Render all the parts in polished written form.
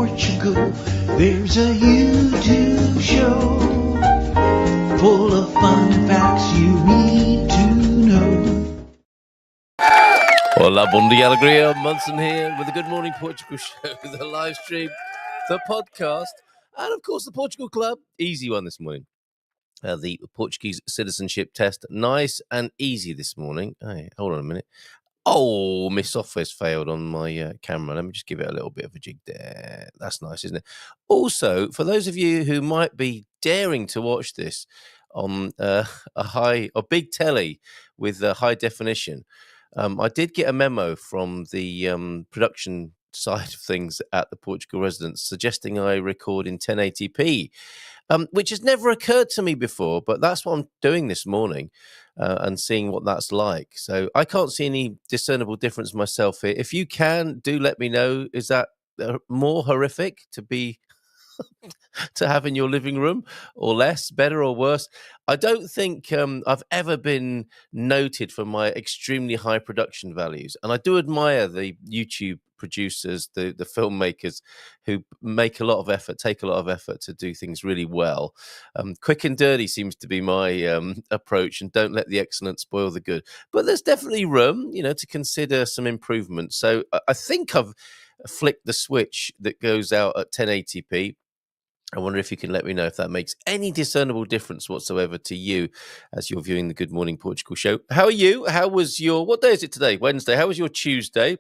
Portugal, there's a YouTube show full of fun facts you need to know. Hola, bon dia, alegria. Munson here with the Good Morning Portugal show, the live stream, the podcast, and of course the Portugal Club. Easy one this morning. The Portuguese citizenship test. Nice and easy this morning. Hey, hold on a minute. Oh, my software's failed on my camera. Let me just give it a little bit of a jig there. That's nice, isn't it? Also, for those of you who might be daring to watch this on a big telly with high definition, I did get a memo from the production side of things at the Portugal residence suggesting I record in 1080p, which has never occurred to me before, but that's what I'm doing this morning and seeing what that's like. So I can't see any discernible difference myself here. If you can, do let me know. Is that more horrific to have in your living room, or less, better or worse? I don't think I've ever been noted for my extremely high production values, and I do admire the YouTube producers, the filmmakers who make a lot of effort, take a lot of effort to do things really well. Quick and dirty seems to be my approach, and don't let the excellent spoil the good. But there's definitely room, to consider some improvement. So I think I've flicked the switch that goes out at 1080p. I wonder if you can let me know if that makes any discernible difference whatsoever to you as you're viewing the Good Morning Portugal show. How are you? How was what day is it today? Wednesday. How was your Tuesday?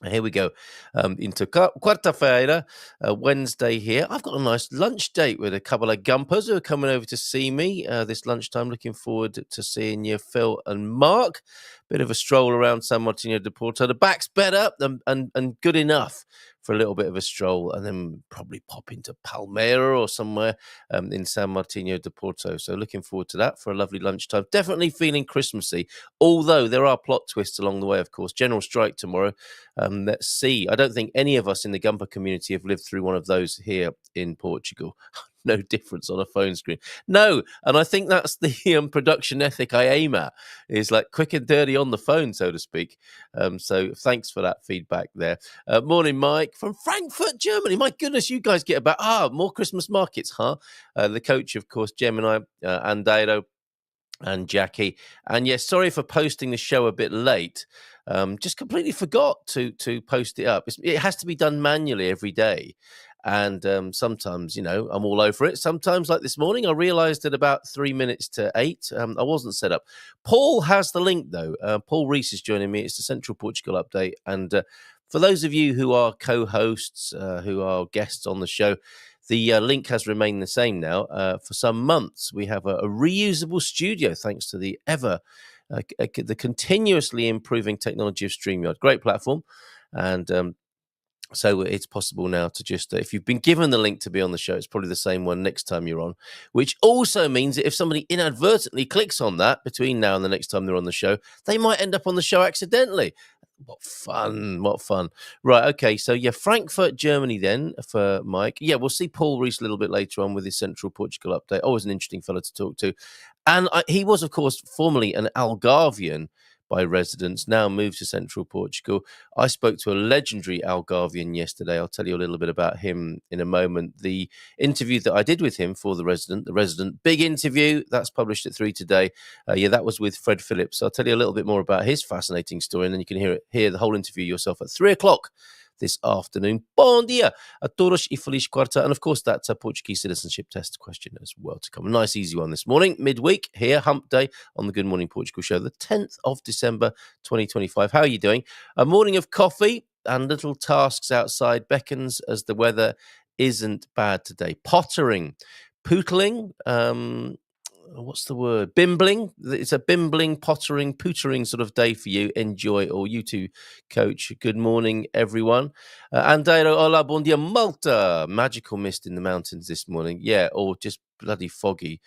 Here we go. Into quarta-feira, Wednesday here. I've got a nice lunch date with a couple of gumpers who are coming over to see me this lunchtime. Looking forward to seeing you, Phil and Mark. Bit of a stroll around San Martinho de Porto. The back's better and good enough for a little bit of a stroll, and then probably pop into Palmeira or somewhere in San Martinho de Porto. So looking forward to that for a lovely lunchtime. Definitely feeling Christmassy, although there are plot twists along the way, of course. General strike tomorrow. Let's see. I don't think any of us in the Gumper community have lived through one of those here in Portugal. No difference on a phone screen. No, and I think that's the production ethic I aim at, is like quick and dirty on the phone, so to speak. So thanks for that feedback there. Morning, Mike from Frankfurt, Germany. My goodness, you guys get about more Christmas markets, huh? The coach, of course, Gemini, Andeiro, and Jackie. And yes, sorry for posting the show a bit late. Just completely forgot to post it up. It has to be done manually every day. And sometimes, I'm all over it. Sometimes, like this morning, I realized at about 3 minutes to 8, I wasn't set up. Paul has the link, though. Paul Rees is joining me. It's the Central Portugal update. And for those of you who are co-hosts, who are guests on the show, the link has remained the same now for some months. We have a reusable studio thanks to the the continuously improving technology of StreamYard. Great platform. And so it's possible now to just, if you've been given the link to be on the show, it's probably the same one next time you're on, which also means that if somebody inadvertently clicks on that between now and the next time they're on the show, they might end up on the show accidentally. What fun. Right, okay, so Frankfurt, Germany then for Mike. We'll see Paul Rees a little bit later on with his Central Portugal update. Always an interesting fellow to talk to. And he was, of course, formerly an Algarvian by residence, now moved to Central Portugal. I spoke to a legendary Algarvian yesterday. I'll tell you a little bit about him in a moment. The interview that I did with him for The Resident, big interview, that's published at 3 today. That was with Fred Phillips. I'll tell you a little bit more about his fascinating story, and then you can hear the whole interview yourself at 3 o'clock this afternoon. Bom dia a todos e feliz quarta. And of course, that's a Portuguese citizenship test question as well to come. A nice, easy one this morning, midweek here, hump day on the Good Morning Portugal show, the 10th of December, 2025. How are you doing? A morning of coffee and little tasks outside beckons as the weather isn't bad today. Pottering, pootling, what's the word? Bimbling. It's a bimbling, pootering sort of day for you. Enjoy, or you too, Coach. Good morning, everyone. Andeiro, hola, bon dia, Malta. Magical mist in the mountains this morning. Yeah, or just bloody foggy,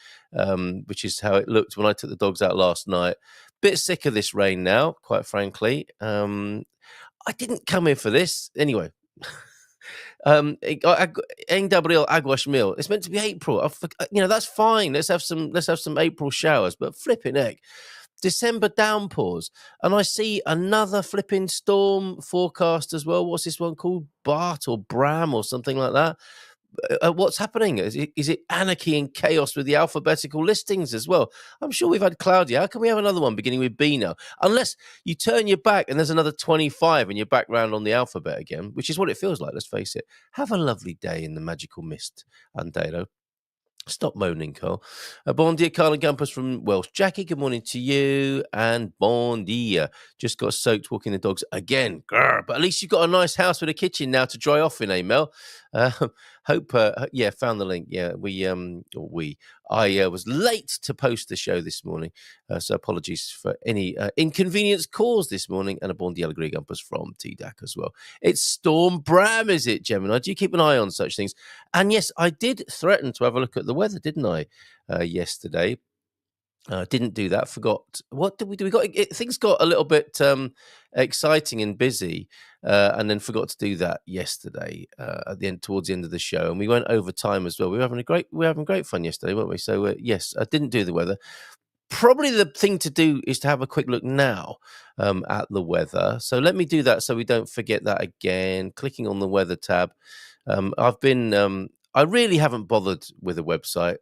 which is how it looked when I took the dogs out last night. Bit sick of this rain now, quite frankly. I didn't come here for this. Anyway. Em Gabriel Aguas Mil. It's meant to be April. That's fine. Let's have some April showers. But flipping heck, December downpours. And I see another flipping storm forecast as well. What's this one called? Bart or Bram or something like that. What's happening? Is it anarchy and chaos with the alphabetical listings as well? I'm sure we've had Claudia. How can we have another one beginning with B now? Unless you turn your back and there's another 25 and you're back round on the alphabet again, which is what it feels like, let's face it. Have a lovely day in the magical mist, Andelo. Stop moaning, Carl. Bon dia, Carl and Gumpus from Welsh. Jackie, good morning to you. And bon dia. Just got soaked walking the dogs again. Grr. But at least you've got a nice house with a kitchen now to dry off in, Mel? Hope, found the link. Yeah, I was late to post the show this morning. So apologies for any inconvenience caused this morning. And a bon dia, Greg Gumpus from TDAC as well. It's Storm Bram, is it, Gemini? Do you keep an eye on such things? And yes, I did threaten to have a look at the weather, didn't I, yesterday? Didn't do that. Forgot. What did we do? Things got a little bit exciting and busy, and then forgot to do that yesterday towards the end of the show. And we went over time as well. We were having great fun yesterday, weren't we? So yes, I didn't do the weather. Probably the thing to do is to have a quick look now at the weather. So let me do that so we don't forget that again. Clicking on the weather tab. I really haven't bothered with a website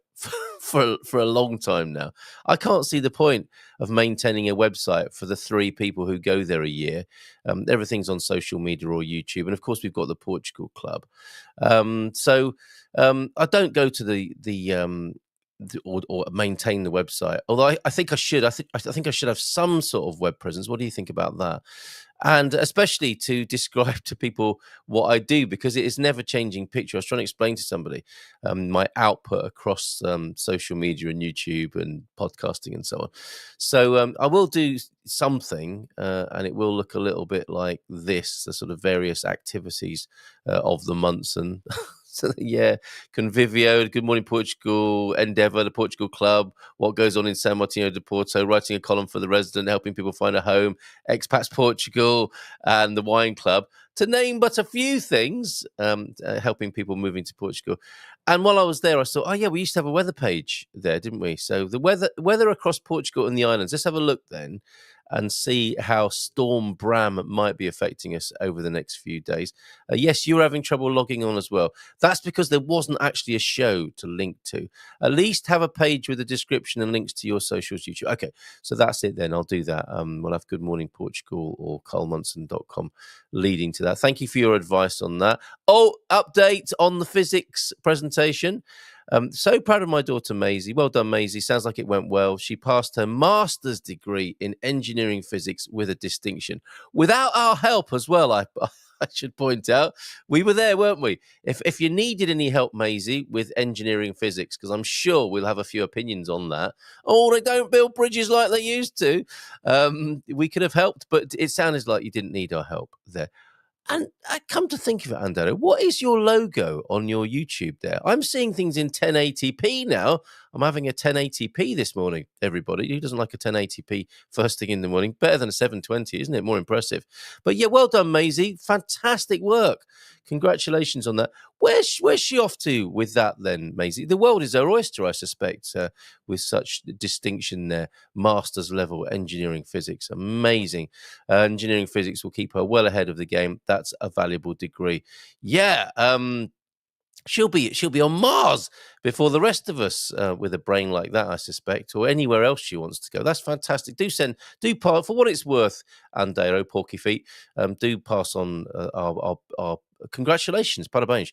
for a long time now. I can't see the point of maintaining a website for the 3 people who go there a year. Everything's on social media or YouTube, and of course we've got the Portugal Club. So I don't go to or maintain the website. Although I think I should. I think I should have some sort of web presence. What do you think about that? And especially to describe to people what I do, because it is never changing picture. I was trying to explain to somebody my output across social media and YouTube and podcasting and so on. So I will do something, and it will look a little bit like this: the sort of various activities of the months and. So, yeah, Convivio, Good Morning Portugal, Endeavour, the Portugal Club, what goes on in San Martino de Porto, writing a column for the resident, helping people find a home, Expats Portugal, and the Wine Club, to name but a few things, helping people moving to Portugal. And while I was there, I thought, oh, yeah, we used to have a weather page there, didn't we? So the weather across Portugal and the islands, let's have a look then and see how Storm Bram might be affecting us over the next few days. Yes, you're having trouble logging on as well. That's because there wasn't actually a show to link to. At least have a page with a description and links to your socials, YouTube. Okay, so that's it then. I'll do that. We'll have Good Morning Portugal or carlmunson.com leading to that. Thank you for your advice on that. Oh, update on the physics presentation. So proud of my daughter, Maisie. Well done, Maisie. Sounds like it went well. She passed her master's degree in engineering physics with a distinction. Without our help as well, I should point out. We were there, weren't we? If you needed any help, Maisie, with engineering physics, because I'm sure we'll have a few opinions on that. Oh, they don't build bridges like they used to. We could have helped, but it sounded like you didn't need our help there. And I come to think of it, Andero, what is your logo on your YouTube there? I'm seeing things in 1080p now. I'm having a 1080p this morning, everybody. Who doesn't like a 1080p first thing in the morning? Better than a 720, isn't it? More impressive. But yeah, well done, Maisie. Fantastic work. Congratulations on that. Where's she off to with that then, Maisie? The world is her oyster, I suspect, with such distinction there. Master's level engineering physics. Amazing. Engineering physics will keep her well ahead of the game. That's a valuable degree. Yeah. She'll be on Mars before the rest of us with a brain like that, I suspect, or anywhere else she wants to go. That's fantastic. Do pass for what it's worth, Andero, Porky Feet. Do pass on our congratulations, Parabange,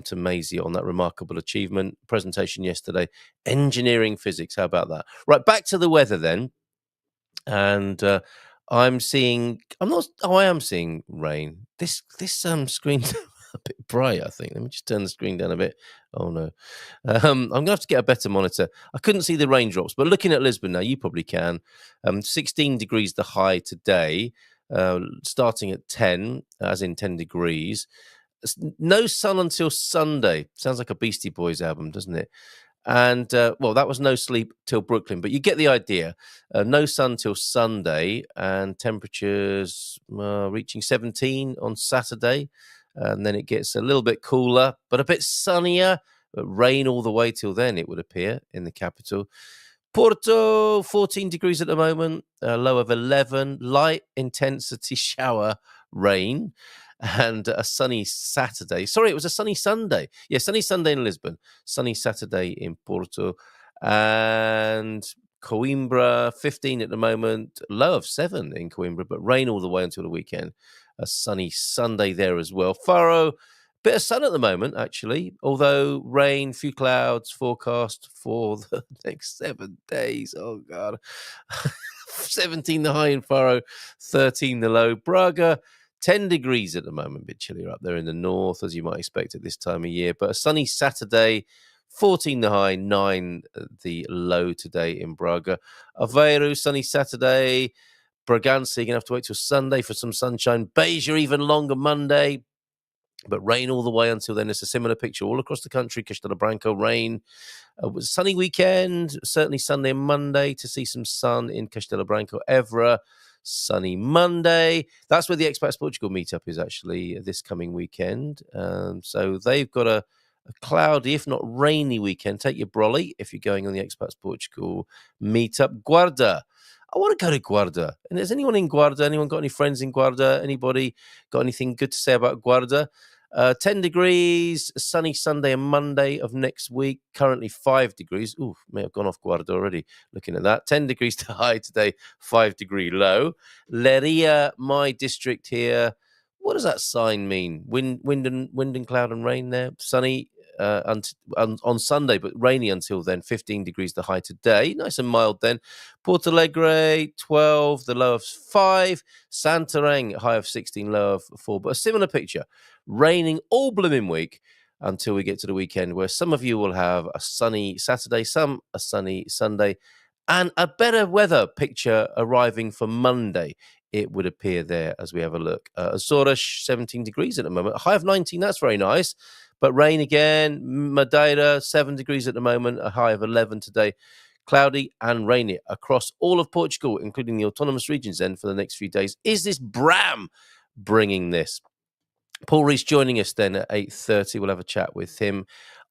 to Maisie on that remarkable achievement. Presentation yesterday, engineering physics. How about that? Right, back to the weather then, and I am seeing rain. This screen. A bit bright, I think. Let me just turn the screen down a bit. Oh no, I'm gonna have to get a better monitor. I couldn't see the raindrops, but looking at Lisbon now, you probably can. 16 degrees the high today, starting at 10, as in 10 degrees. No sun until Sunday. Sounds like a Beastie Boys album, doesn't it? And well, that was no sleep till Brooklyn, but you get the idea. No sun till Sunday, and temperatures reaching 17 on Saturday. And then it gets a little bit cooler, but a bit sunnier. Rain all the way till then, it would appear, in the capital. Porto, 14 degrees at the moment, a low of 11, light intensity shower rain, and a sunny Saturday. Sorry, it was a sunny Sunday. Yeah, sunny Sunday in Lisbon, sunny Saturday in Porto, and Coimbra, 15 at the moment, low of 7 in Coimbra, but rain all the way until the weekend. A sunny Sunday there as well. Faro, bit of sun at the moment, actually, although rain, few clouds forecast for the next 7 days. Oh, God. 17 the high in Faro, 13 the low. Braga, 10 degrees at the moment, a bit chillier up there in the north, as you might expect at this time of year. But a sunny Saturday, 14 the high, 9 the low today in Braga. Aveiro, sunny Saturday. Bragança, you're going to have to wait till Sunday for some sunshine. Beja, even longer Monday, but rain all the way until then. It's a similar picture all across the country. Castelo Branco, rain. It was a sunny weekend, certainly Sunday and Monday to see some sun in Castelo Branco. Evra, sunny Monday. That's where the Expats Portugal meetup is actually this coming weekend. So they've got a cloudy, if not rainy weekend. Take your brolly if you're going on the Expats Portugal meetup. Guarda. I want to go to Guarda. And is anyone in Guarda? Anyone got any friends in Guarda? Anybody got anything good to say about Guarda? 10 degrees, sunny Sunday and Monday of next week. Currently 5 degrees. Ooh, may have gone off Guarda already looking at that. 10 degrees to high today, 5 degree low. Leria, my district here. What does that sign mean? Wind and cloud and rain there. Sunny on Sunday, but rainy until then. 15 degrees the high today. Nice and mild then. Porto Alegre, 12, the low of 5. Santarém, high of 16, low of 4. But a similar picture. Raining all blooming week until we get to the weekend, where some of you will have a sunny Saturday, some a sunny Sunday, and a better weather picture arriving for Monday. It would appear there as we have a look. Azores, 17 degrees at the moment. A high of 19, that's very nice. But rain again. Madeira, 7 degrees at the moment. A high of 11 today. Cloudy and rainy across all of Portugal, including the autonomous regions then for the next few days. Is this Bram bringing this? Paul Rees joining us then at 8:30. We'll have a chat with him.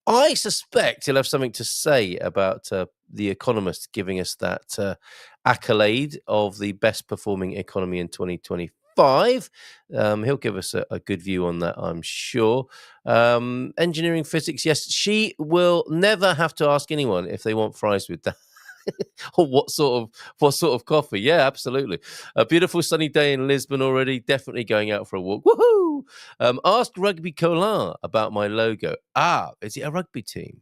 I suspect he'll have something to say about The Economist giving us that accolade of the best performing economy in 2025. He'll give us a good view on that, I'm sure. Engineering physics, yes, she will never have to ask anyone if they want fries with that. Or what sort of coffee? Yeah, absolutely. A beautiful sunny day in Lisbon already. Definitely going out for a walk. Woohoo! Asked Rugby Colin about my logo. Is it a rugby team?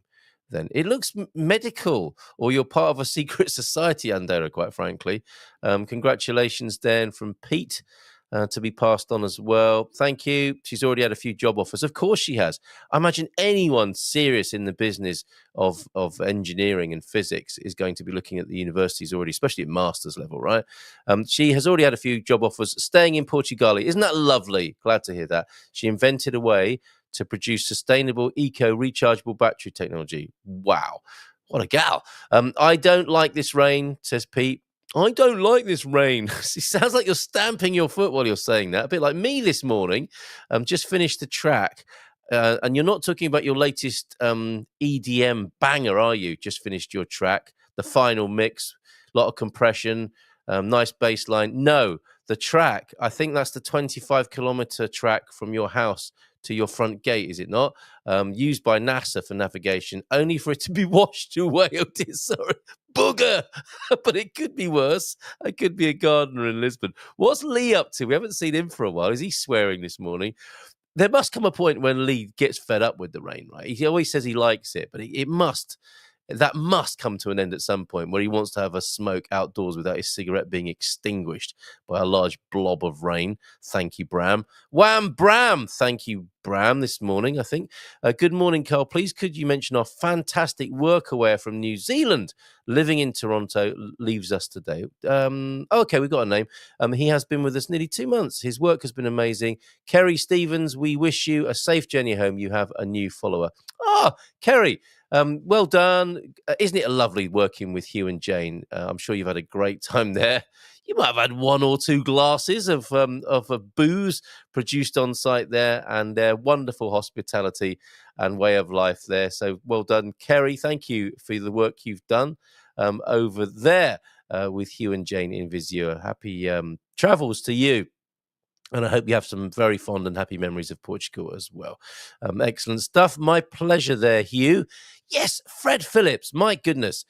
Then it looks medical, or you're part of a secret society, Andera, quite frankly. Congratulations, then, from Pete. To be passed on as well. Thank you. She's already had a few job offers. Of course she has. I imagine anyone serious in the business of engineering and physics is going to be looking at the universities already, especially at master's level, right? She has already had a few job offers staying in Portugal. Isn't that lovely? Glad to hear that. She invented a way to produce sustainable, eco-rechargeable battery technology. Wow. What a gal. I don't like this rain, says Pete. I don't like this rain. It sounds like you're stamping your foot while you're saying that. A bit like me this morning. Just finished the track. And you're not talking about your latest EDM banger, are you? Just finished your track. The final mix. A lot of compression. Nice bass line. No, the track. I think that's the 25-kilometer track from your house to your front gate, is it not? Used by NASA for navigation, only for it to be washed away. Oh, dear, sorry. Booger! But it could be worse. I could be a gardener in Lisbon. What's Lee up to? We haven't seen him for a while. Is he swearing this morning? There must come a point when Lee gets fed up with the rain, right? He always says he likes it, but that must come to an end at some point where he wants to have a smoke outdoors without his cigarette being extinguished by a large blob of rain. Thank you, Bram. Wham, Bram! Thank you, Bram, this morning, I think. Good morning, Carl. Please could you mention our fantastic workaway from New Zealand living in Toronto leaves us today? Okay, we've got a name. He has been with us nearly 2 months. His work has been amazing. Kerry Stevens, we wish you a safe journey home. You have a new follower. Kerry, well done. Isn't it lovely working with Hugh and Jane? I'm sure you've had a great time there. You might have had 1 or 2 glasses of booze produced on site there, and their wonderful hospitality and way of life there. So well done, Kerry. Thank you for the work you've done. over there with Hugh and Jane in Viseur. Happy travels to you. And I hope you have some very fond and happy memories of Portugal as well. Excellent stuff. My pleasure there, Hugh. Yes, Fred Phillips. My goodness.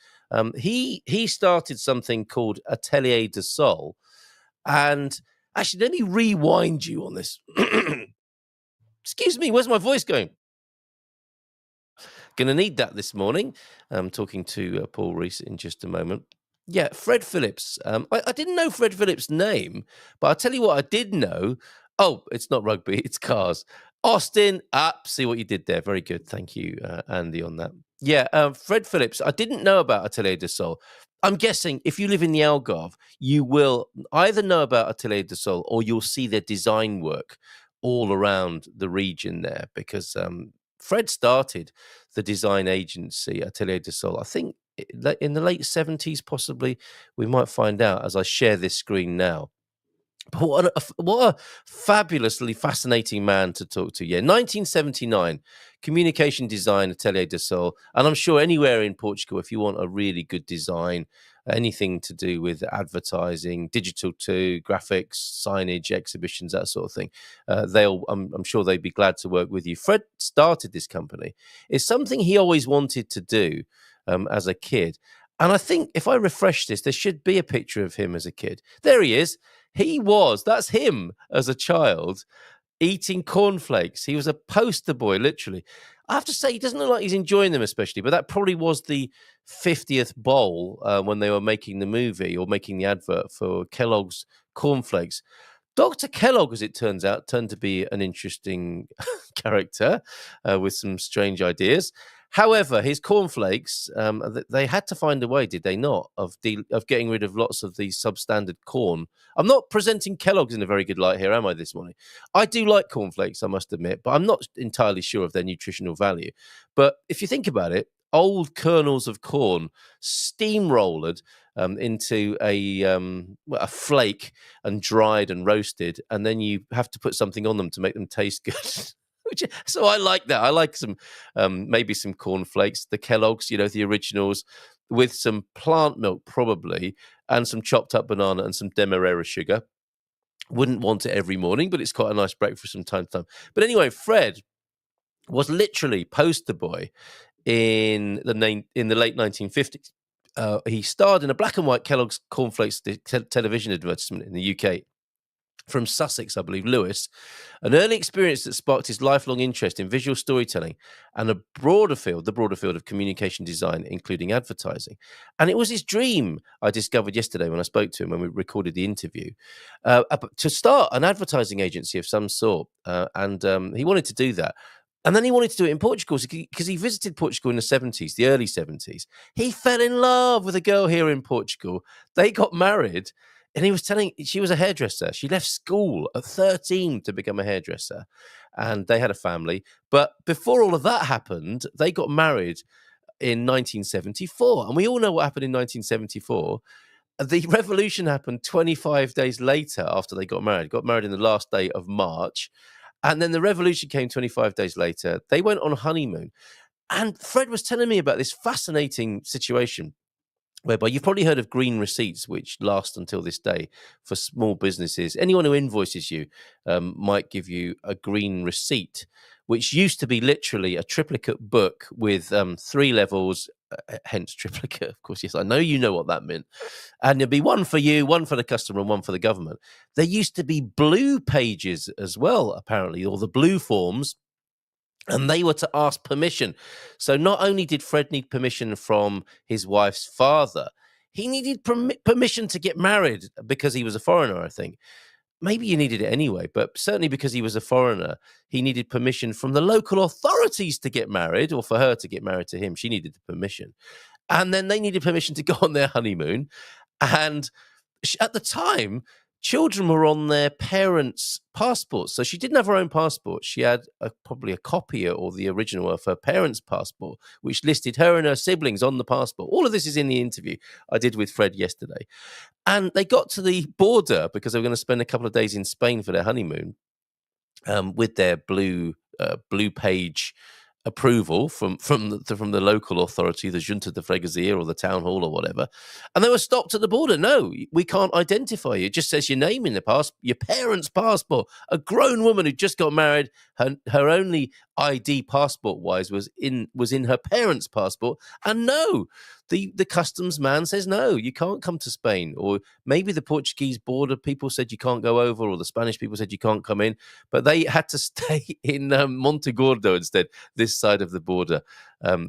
He started something called Atelier de Sol. And actually, let me rewind you on this. Excuse me, where's my voice going? Going to need that this morning. I'm talking to Paul Rees in just a moment. Yeah, Fred Phillips. I didn't know Fred Phillips' name, but I'll tell you what I did know. Oh, it's not rugby, it's cars. Austin, see what you did there. Very good. Thank you, Andy, on that. Yeah, Fred Phillips. I didn't know about Atelier de Sol. I'm guessing if you live in the Algarve, you will either know about Atelier de Sol or you'll see their design work all around the region there because Fred started the design agency Atelier de Sol, I think in the late 70s, possibly. We might find out as I share this screen now. But what a fabulously fascinating man to talk to. Yeah, 1979, communication design, Atelier de Sol. And I'm sure anywhere in Portugal, if you want a really good design, anything to do with advertising, digital too, graphics, signage, exhibitions, that sort of thing, I'm sure they'd be glad to work with you. Fred started this company. It's something he always wanted to do as a kid. And I think if I refresh this, there should be a picture of him as a kid. There he is. That's him as a child eating cornflakes. He was a poster boy, literally. I have to say, he doesn't look like he's enjoying them especially, but that probably was the 50th bowl when they were making the movie or making the advert for Kellogg's cornflakes. Dr. Kellogg, as it turns out, turned to be an interesting character with some strange ideas. However, his cornflakes, they had to find a way, did they not, of getting rid of lots of the substandard corn. I'm not presenting Kellogg's in a very good light here, am I, this morning? I do like cornflakes, I must admit, but I'm not entirely sure of their nutritional value. But if you think about it, old kernels of corn steamrolled into a flake and dried and roasted, and then you have to put something on them to make them taste good. So I like that. I like some maybe some cornflakes, the Kellogg's, the originals, with some plant milk probably, and some chopped up banana and some demerara sugar. Wouldn't want it every morning, but it's quite a nice breakfast from time to time. But anyway, Fred was literally poster boy in the late 1950s. He starred in a black and white Kellogg's cornflakes television advertisement in the UK. From Sussex, I believe, Lewis, an early experience that sparked his lifelong interest in visual storytelling and the broader field of communication design, including advertising. And it was his dream, I discovered yesterday when I spoke to him when we recorded the interview, to start an advertising agency of some sort. And he wanted to do that. And then he wanted to do it in Portugal because he visited Portugal in the 70s, the early 70s. He fell in love with a girl here in Portugal. They got married. And he was telling, she was a hairdresser. She left school at 13 to become a hairdresser. And they had a family. But before all of that happened, they got married in 1974. And we all know what happened in 1974. The revolution happened 25 days later after they got married. Got married in the last day of March. And then the revolution came 25 days later. They went on honeymoon. And Fred was telling me about this fascinating situation whereby you've probably heard of green receipts, which last until this day for small businesses. Anyone who invoices you might give you a green receipt, which used to be literally a triplicate book with 3 levels, hence triplicate, of course. Yes, I know you know what that meant. And there'd be one for you, one for the customer, and one for the government. There used to be blue pages as well, apparently, or the blue forms. And they were to ask permission. So not only did Fred need permission from his wife's father, he needed permission to get married because he was a foreigner, I think. Maybe you needed it anyway, but certainly because he was a foreigner, he needed permission from the local authorities to get married, or for her to get married to him. She needed the permission. And then they needed permission to go on their honeymoon. And at the time, children were on their parents' passports. So she didn't have her own passport. She had probably a copy or the original of her parents' passport, which listed her and her siblings on the passport. All of this is in the interview I did with Fred yesterday. And they got to the border because they were going to spend a couple of days in Spain for their honeymoon with their blue page approval from the local authority, the Junta de Freguesia or the town hall or whatever, and they were stopped at the border. No, we can't identify you. It just says your name in the your parents' passport. A grown woman who just got married, her only ID passport wise was in her parents' passport, and no. The customs man says no, you can't come to Spain, or maybe the Portuguese border people said you can't go over, or the Spanish people said you can't come in, but they had to stay in Montegordo instead, this side of the border,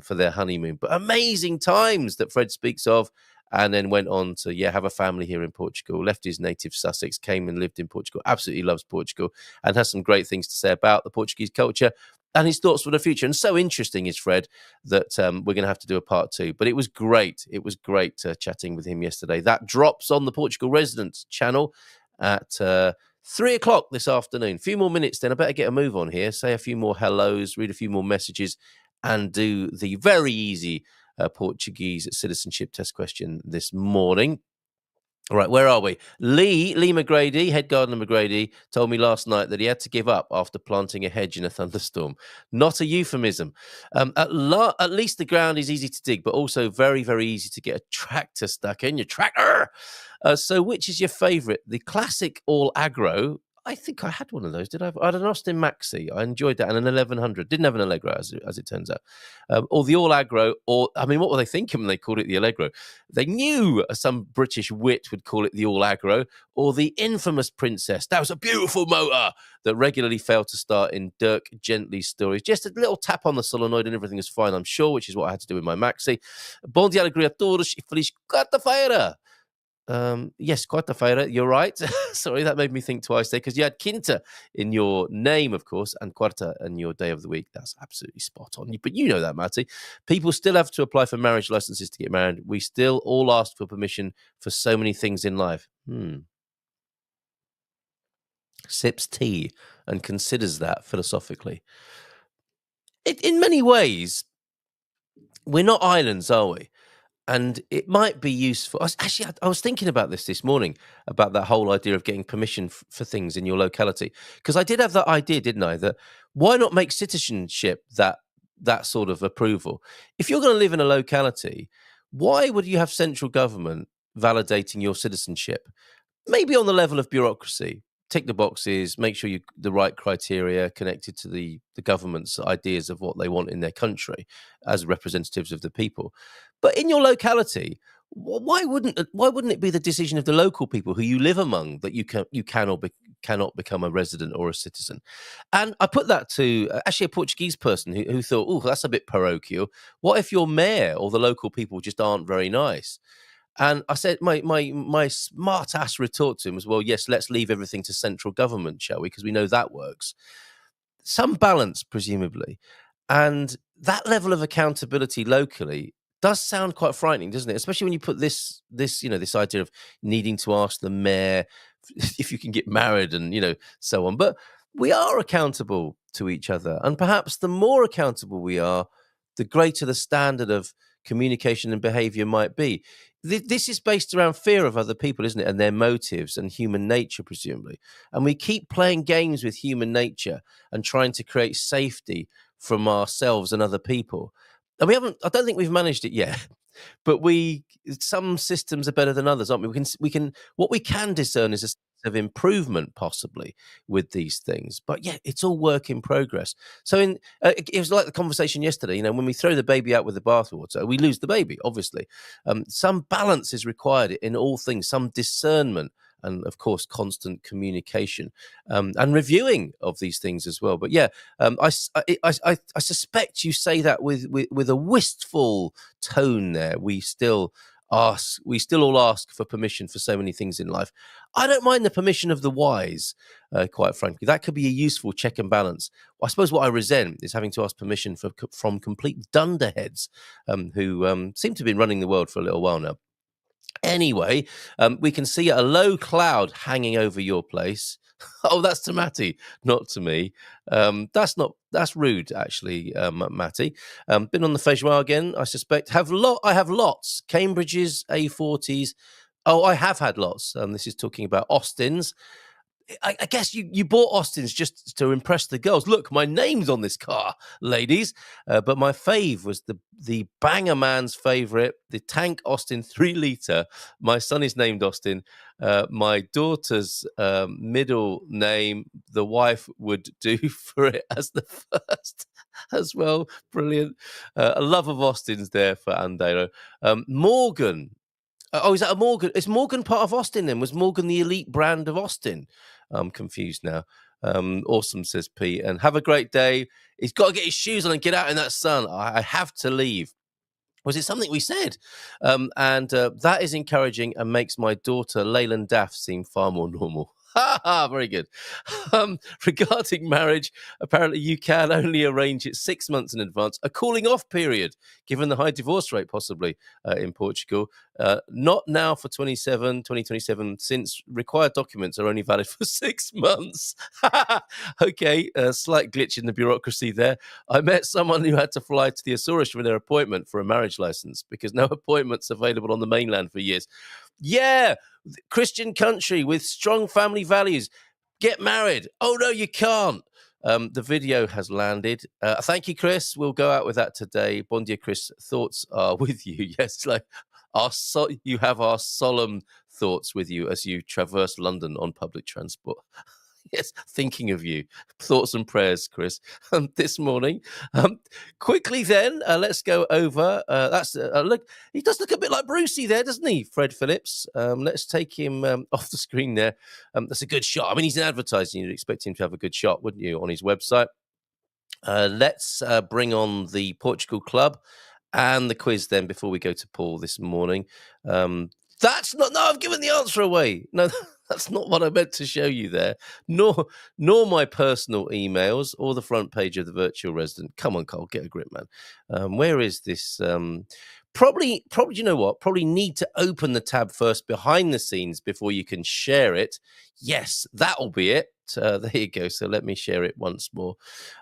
for their honeymoon. But amazing times that Fred speaks of, and then went on to have a family here in Portugal, left his native Sussex, came and lived in Portugal, absolutely loves Portugal, and has some great things to say about the Portuguese culture and his thoughts for the future. And so interesting is Fred that we're going to have to do a part 2. But it was great. It was great chatting with him yesterday. That drops on the Portugal Residents channel at 3 o'clock this afternoon. A few more minutes then. I better get a move on here, say a few more hellos, read a few more messages, and do the very easy Portuguese citizenship test question this morning. All right, where are we? Lee McGrady, head gardener McGrady, told me last night that he had to give up after planting a hedge in a thunderstorm. Not a euphemism. At least the ground is easy to dig, but also very, very easy to get a tractor stuck in. Your tractor! So which is your favourite? The classic all agro. I think I had one of those. Did I? I had an Austin Maxi. I enjoyed that, and an 1100. Didn't have an Allegro, as it turns out. Or the all agro, or I mean, what were they thinking when they called it the Allegro? They knew some British wit would call it the all agro, or the infamous Princess. That was a beautiful motor that regularly failed to start in Dirk Gently's stories. Just a little tap on the solenoid and everything was fine, I'm sure, which is what I had to do with my Maxi. Bom dia, alegria a todos e feliz quarta-feira. Yes, quarta-feira, you're right. Sorry, that made me think twice there, because you had quinta in your name, of course, and quarta in your day of the week. That's absolutely spot on. But you know that, Matty. People still have to apply for marriage licenses to get married. We still all ask for permission for so many things in life. Sips tea and considers that philosophically. In many ways, we're not islands, are we? And it might be useful. I was thinking about this morning, about that whole idea of getting permission for things in your locality. Because I did have that idea, didn't I? That why not make citizenship that sort of approval? If you're going to live in a locality, why would you have central government validating your citizenship? Maybe on the level of bureaucracy. Tick the boxes, make sure you the right criteria connected to the government's ideas of what they want in their country as representatives of the people. But in your locality, why wouldn't it be the decision of the local people who you live among that you can or cannot become a resident or a citizen? And I put that to actually a Portuguese person who thought, oh, that's a bit parochial. What if your mayor or the local people just aren't very nice? And I said, my smart ass retort to him was, well, yes, let's leave everything to central government, shall we? Because we know that works. Some balance, presumably. And that level of accountability locally does sound quite frightening, doesn't it? Especially when you put this idea of needing to ask the mayor if you can get married and, so on. But we are accountable to each other. And perhaps the more accountable we are, the greater the standard of communication and behavior might be. This is based around fear of other people, isn't it? And their motives and human nature, presumably. And we keep playing games with human nature and trying to create safety from ourselves and other people. And I don't think we've managed it yet. But some systems are better than others, aren't we? What we can discern is a sense of improvement, possibly, with these things. But yeah, it's all work in progress. So it was like the conversation yesterday. When we throw the baby out with the bathwater, we lose the baby. Obviously, some balance is required in all things. Some discernment. And of course, constant communication and reviewing of these things as well. But yeah, I suspect you say that with a wistful tone. There, we still all ask for permission for so many things in life. I don't mind the permission of the wise, quite frankly. That could be a useful check and balance. I suppose what I resent is having to ask permission from complete dunderheads who seem to have been running the world for a little while now. Anyway, we can see a low cloud hanging over your place. Oh, that's to Matty, not to me. That's rude, actually, Matty. Been on the feijoa again, I suspect. I have lots. Cambridges, A40s. Oh, I have had lots. This is talking about Austins. I guess you bought Austin's just to impress the girls. Look, my name's on this car, ladies. But my fave was the banger man's favorite, the Tank Austin 3 litre. My son is named Austin. My daughter's middle name, the wife would do for it as the first as well. Brilliant. A love of Austin's there for Andero. Morgan. Is that a Morgan? Is Morgan part of Austin then? Was Morgan the elite brand of Austin? I'm confused now. Awesome, says Pete. And have a great day. He's got to get his shoes on and get out in that sun. I have to leave. Was it something we said? And that is encouraging and makes my daughter, Leyland Daff, seem far more normal. Very good. Regarding marriage, apparently you can only arrange it 6 months in advance, a cooling off period, given the high divorce rate possibly in Portugal. Not now for 2027, since required documents are only valid for 6 months. Okay, a slight glitch in the bureaucracy there. I met someone who had to fly to the Azores for their appointment for a marriage license because no appointments available on the mainland for years. Yeah, Christian country with strong family values. Get married. Oh, no, you can't. The video has landed. Thank you, Chris. We'll go out with that today. Bon dia, Chris. Thoughts are with you. Yes, like you have our solemn thoughts with you as you traverse London on public transport. Yes, thinking of you. Thoughts and prayers, Chris, this morning. Quickly then, let's go over. That's look. He does look a bit like Brucey there, doesn't he, Fred Phillips? Let's take him off the screen there. That's a good shot. I mean, he's in advertising. You'd expect him to have a good shot, wouldn't you, on his website? Let's bring on the Portugal club and the quiz then before we go to Paul this morning. That's not. No, I've given the answer away. No, that's not what I meant to show you there. Nor my personal emails or the front page of the virtual resident. Come on, Cole, get a grip, man. Where is this? Probably. You know what? Probably need to open the tab first behind the scenes before you can share it. Yes, that'll be it. There you go. So let me share it once more.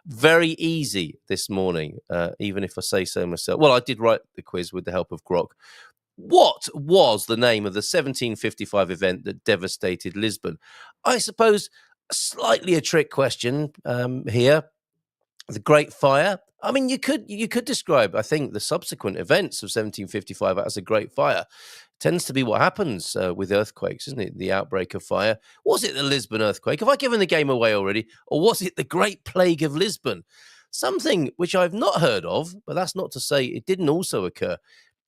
Very easy this morning, even if I say so myself. Well, I did write the quiz with the help of Grok. What was the name of the 1755 event that devastated Lisbon? I suppose slightly a trick question here. The Great Fire. I mean, you could describe, I think, the subsequent events of 1755 as a Great Fire. Tends to be what happens with earthquakes, isn't it? The outbreak of fire. Was it the Lisbon earthquake? Have I given the game away already? Or was it the Great Plague of Lisbon? Something which I've not heard of, but that's not to say it didn't also occur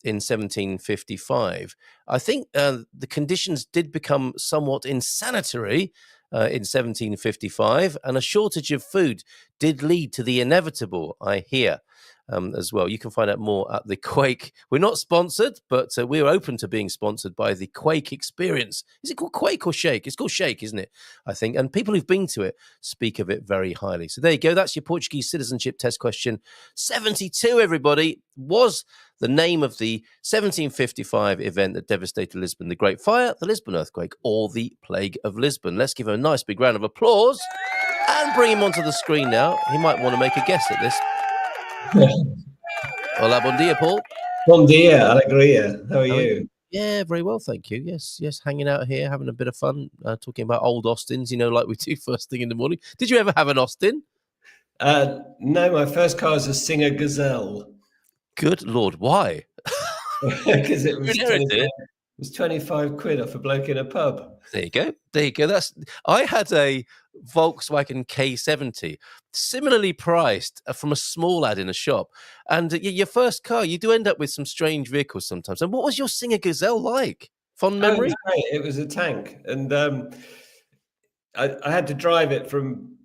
in 1755. I think the conditions did become somewhat insanitary in 1755, and a shortage of food did lead to the inevitable, I hear, as well. You can find out more at the Quake. We're not sponsored, but we're open to being sponsored by the Quake Experience. Is it called Quake or Shake? It's called Shake, isn't it? I think. And people who've been to it speak of it very highly. So there you go. That's your Portuguese citizenship test question. 72, everybody, was the name of the 1755 event that devastated Lisbon: the Great Fire, the Lisbon earthquake, or the Plague of Lisbon. Let's give him a nice big round of applause and bring him onto the screen now. He might want to make a guess at this. Hola, bon dia, Paul. Bon dia, alegria. How are you? Yeah, very well, thank you. Yes, hanging out here, having a bit of fun, talking about old Austins, like we do first thing in the morning. Did you ever have an Austin? No, my first car was a Singer Gazelle. Good Lord, why? Because it was 25 quid off a bloke in a pub. There you go. I had a Volkswagen K70, similarly priced from a small lad in a shop. And your first car, you do end up with some strange vehicles sometimes. And what was your Singer Gazelle like? Fond memory? It was a tank. And I had to drive it from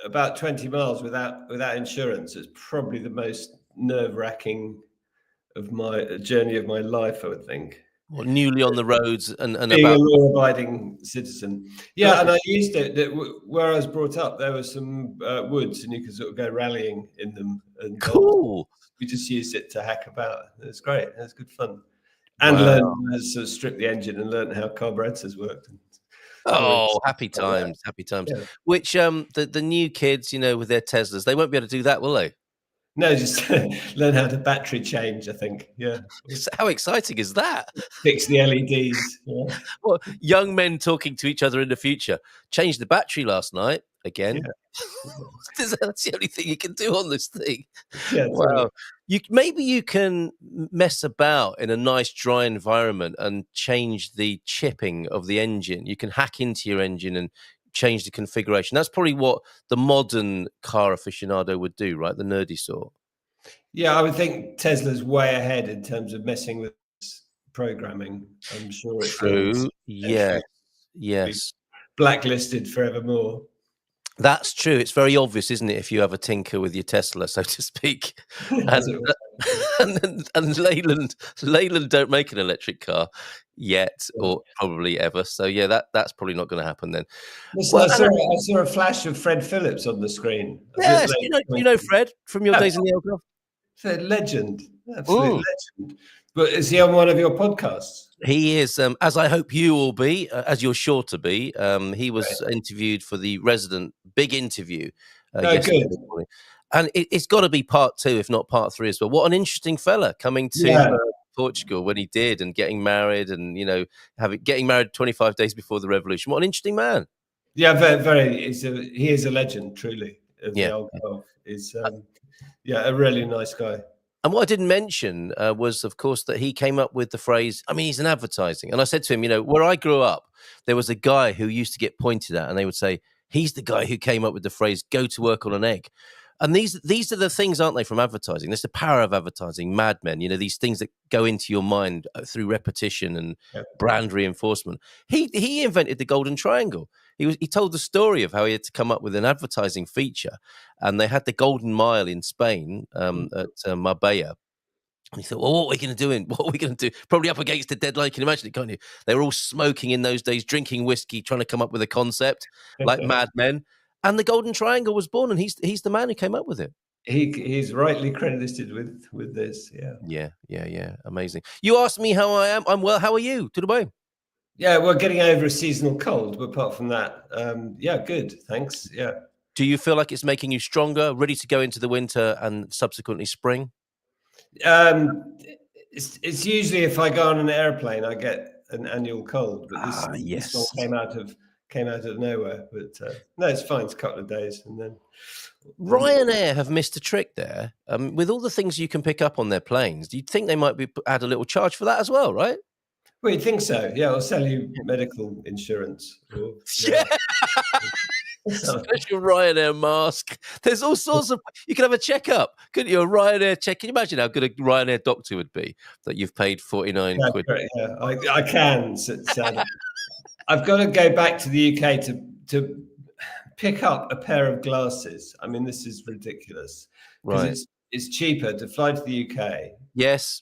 about 20 miles without insurance. It's probably the most nerve-wracking of my journey of my life, I would think. Well, newly on the roads and being about a law-abiding citizen. Yeah, and I used it. Where I was brought up, there were some woods, and you could sort of go rallying in them. And cool. We just used it to hack about. It was great. It was good fun, and learned to sort of strip the engine and learn how carburetors worked. Oh, happy times. Yeah. Which the new kids, with their Teslas, they won't be able to do that, will they? No, just learn how to battery change, I think. Yeah. How exciting is that? Fix the LEDs. Yeah. Well, young men talking to each other in the future. Changed the battery last night again. That's the only thing you can do on this thing. Yeah, Wow. Maybe you can mess about in a nice dry environment and change the chipping of the engine. You can hack into your engine and change the configuration. That's probably what the modern car aficionado would do, right? The nerdy sort. Yeah, I would think Tesla's way ahead in terms of messing with programming. I'm sure it feels True. Yes. be Yes. blacklisted forevermore. That's true. It's very obvious, isn't it, if you have a tinker with your Tesla, so to speak. As And it were. and Leyland don't make an electric car yet, or probably ever. So yeah, that's probably not going to happen then. Listen, Well, I saw a flash of Fred Phillips on the screen. A bit yes, late. do you know Fred from your Yeah. days in the Algarve? Legend, absolute legend. But is he on one of your podcasts? He is, as I hope you will be, as you're sure to be. He was interviewed for the Resident big interview yesterday Good. morning. And it's got to be part 2, if not part 3 as well. What an interesting fella coming to Portugal when he did, and getting married, and getting married 25 days before the revolution. What an interesting man! Yeah, very. He is a legend, truly. Of the Algarve. Is a really nice guy. And what I didn't mention was, of course, that he came up with the phrase. I mean, he's in advertising, and I said to him, where I grew up, there was a guy who used to get pointed at, and they would say, "He's the guy who came up with the phrase go to work on an egg." And these are the things, aren't they, from advertising? There's the power of advertising, Mad Men, these things that go into your mind through repetition and brand reinforcement. He invented the golden triangle. He told the story of how he had to come up with an advertising feature, and they had the Golden Mile in Spain at Marbella. And he thought, well, what are we going to do? What are we going to do? Probably up against the deadline. You can imagine it, can't you? They were all smoking in those days, drinking whiskey, trying to come up with a concept like Mad Men. And the Golden Triangle was born, and he's the man who came up with it. He's rightly credited with this. Yeah. Amazing. You asked me how I am. I'm well. How are you? To the way. Yeah, we're getting over a seasonal cold. But apart from that, good. Thanks. Yeah. Do you feel like it's making you stronger, ready to go into the winter and subsequently spring? It's usually if I go on an airplane, I get an annual cold. But this one came out of nowhere. But no, it's fine. It's a couple of days, and then Ryanair have missed a trick there. With all the things you can pick up on their planes, do you think they might add a little charge for that as well, right? Well, you'd think so. Yeah, I'll sell you medical insurance. Special Ryanair mask. There's all sorts of. You can have a checkup. Couldn't you? A Ryanair check. Can you imagine how good a Ryanair doctor would be that you've paid 49 quid? Yeah, I can. I've got to go back to the UK to pick up a pair of glasses. I mean, this is ridiculous. Right. It's cheaper to fly to the UK. Yes.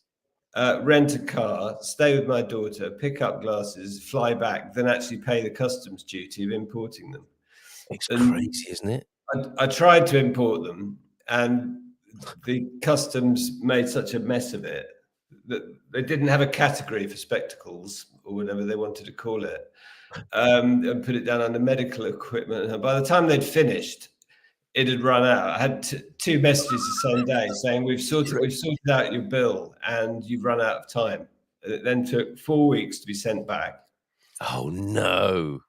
Rent a car, stay with my daughter, pick up glasses, fly back, then actually pay the customs duty of importing them. It's crazy, isn't it? I tried to import them, and the customs made such a mess of it that they didn't have a category for spectacles or whatever they wanted to call it, and put it down under medical equipment. And by the time they'd finished, it had run out. I had 2 messages the same day saying we've sorted out your bill and you've run out of time. It then took 4 weeks to be sent back. Oh no!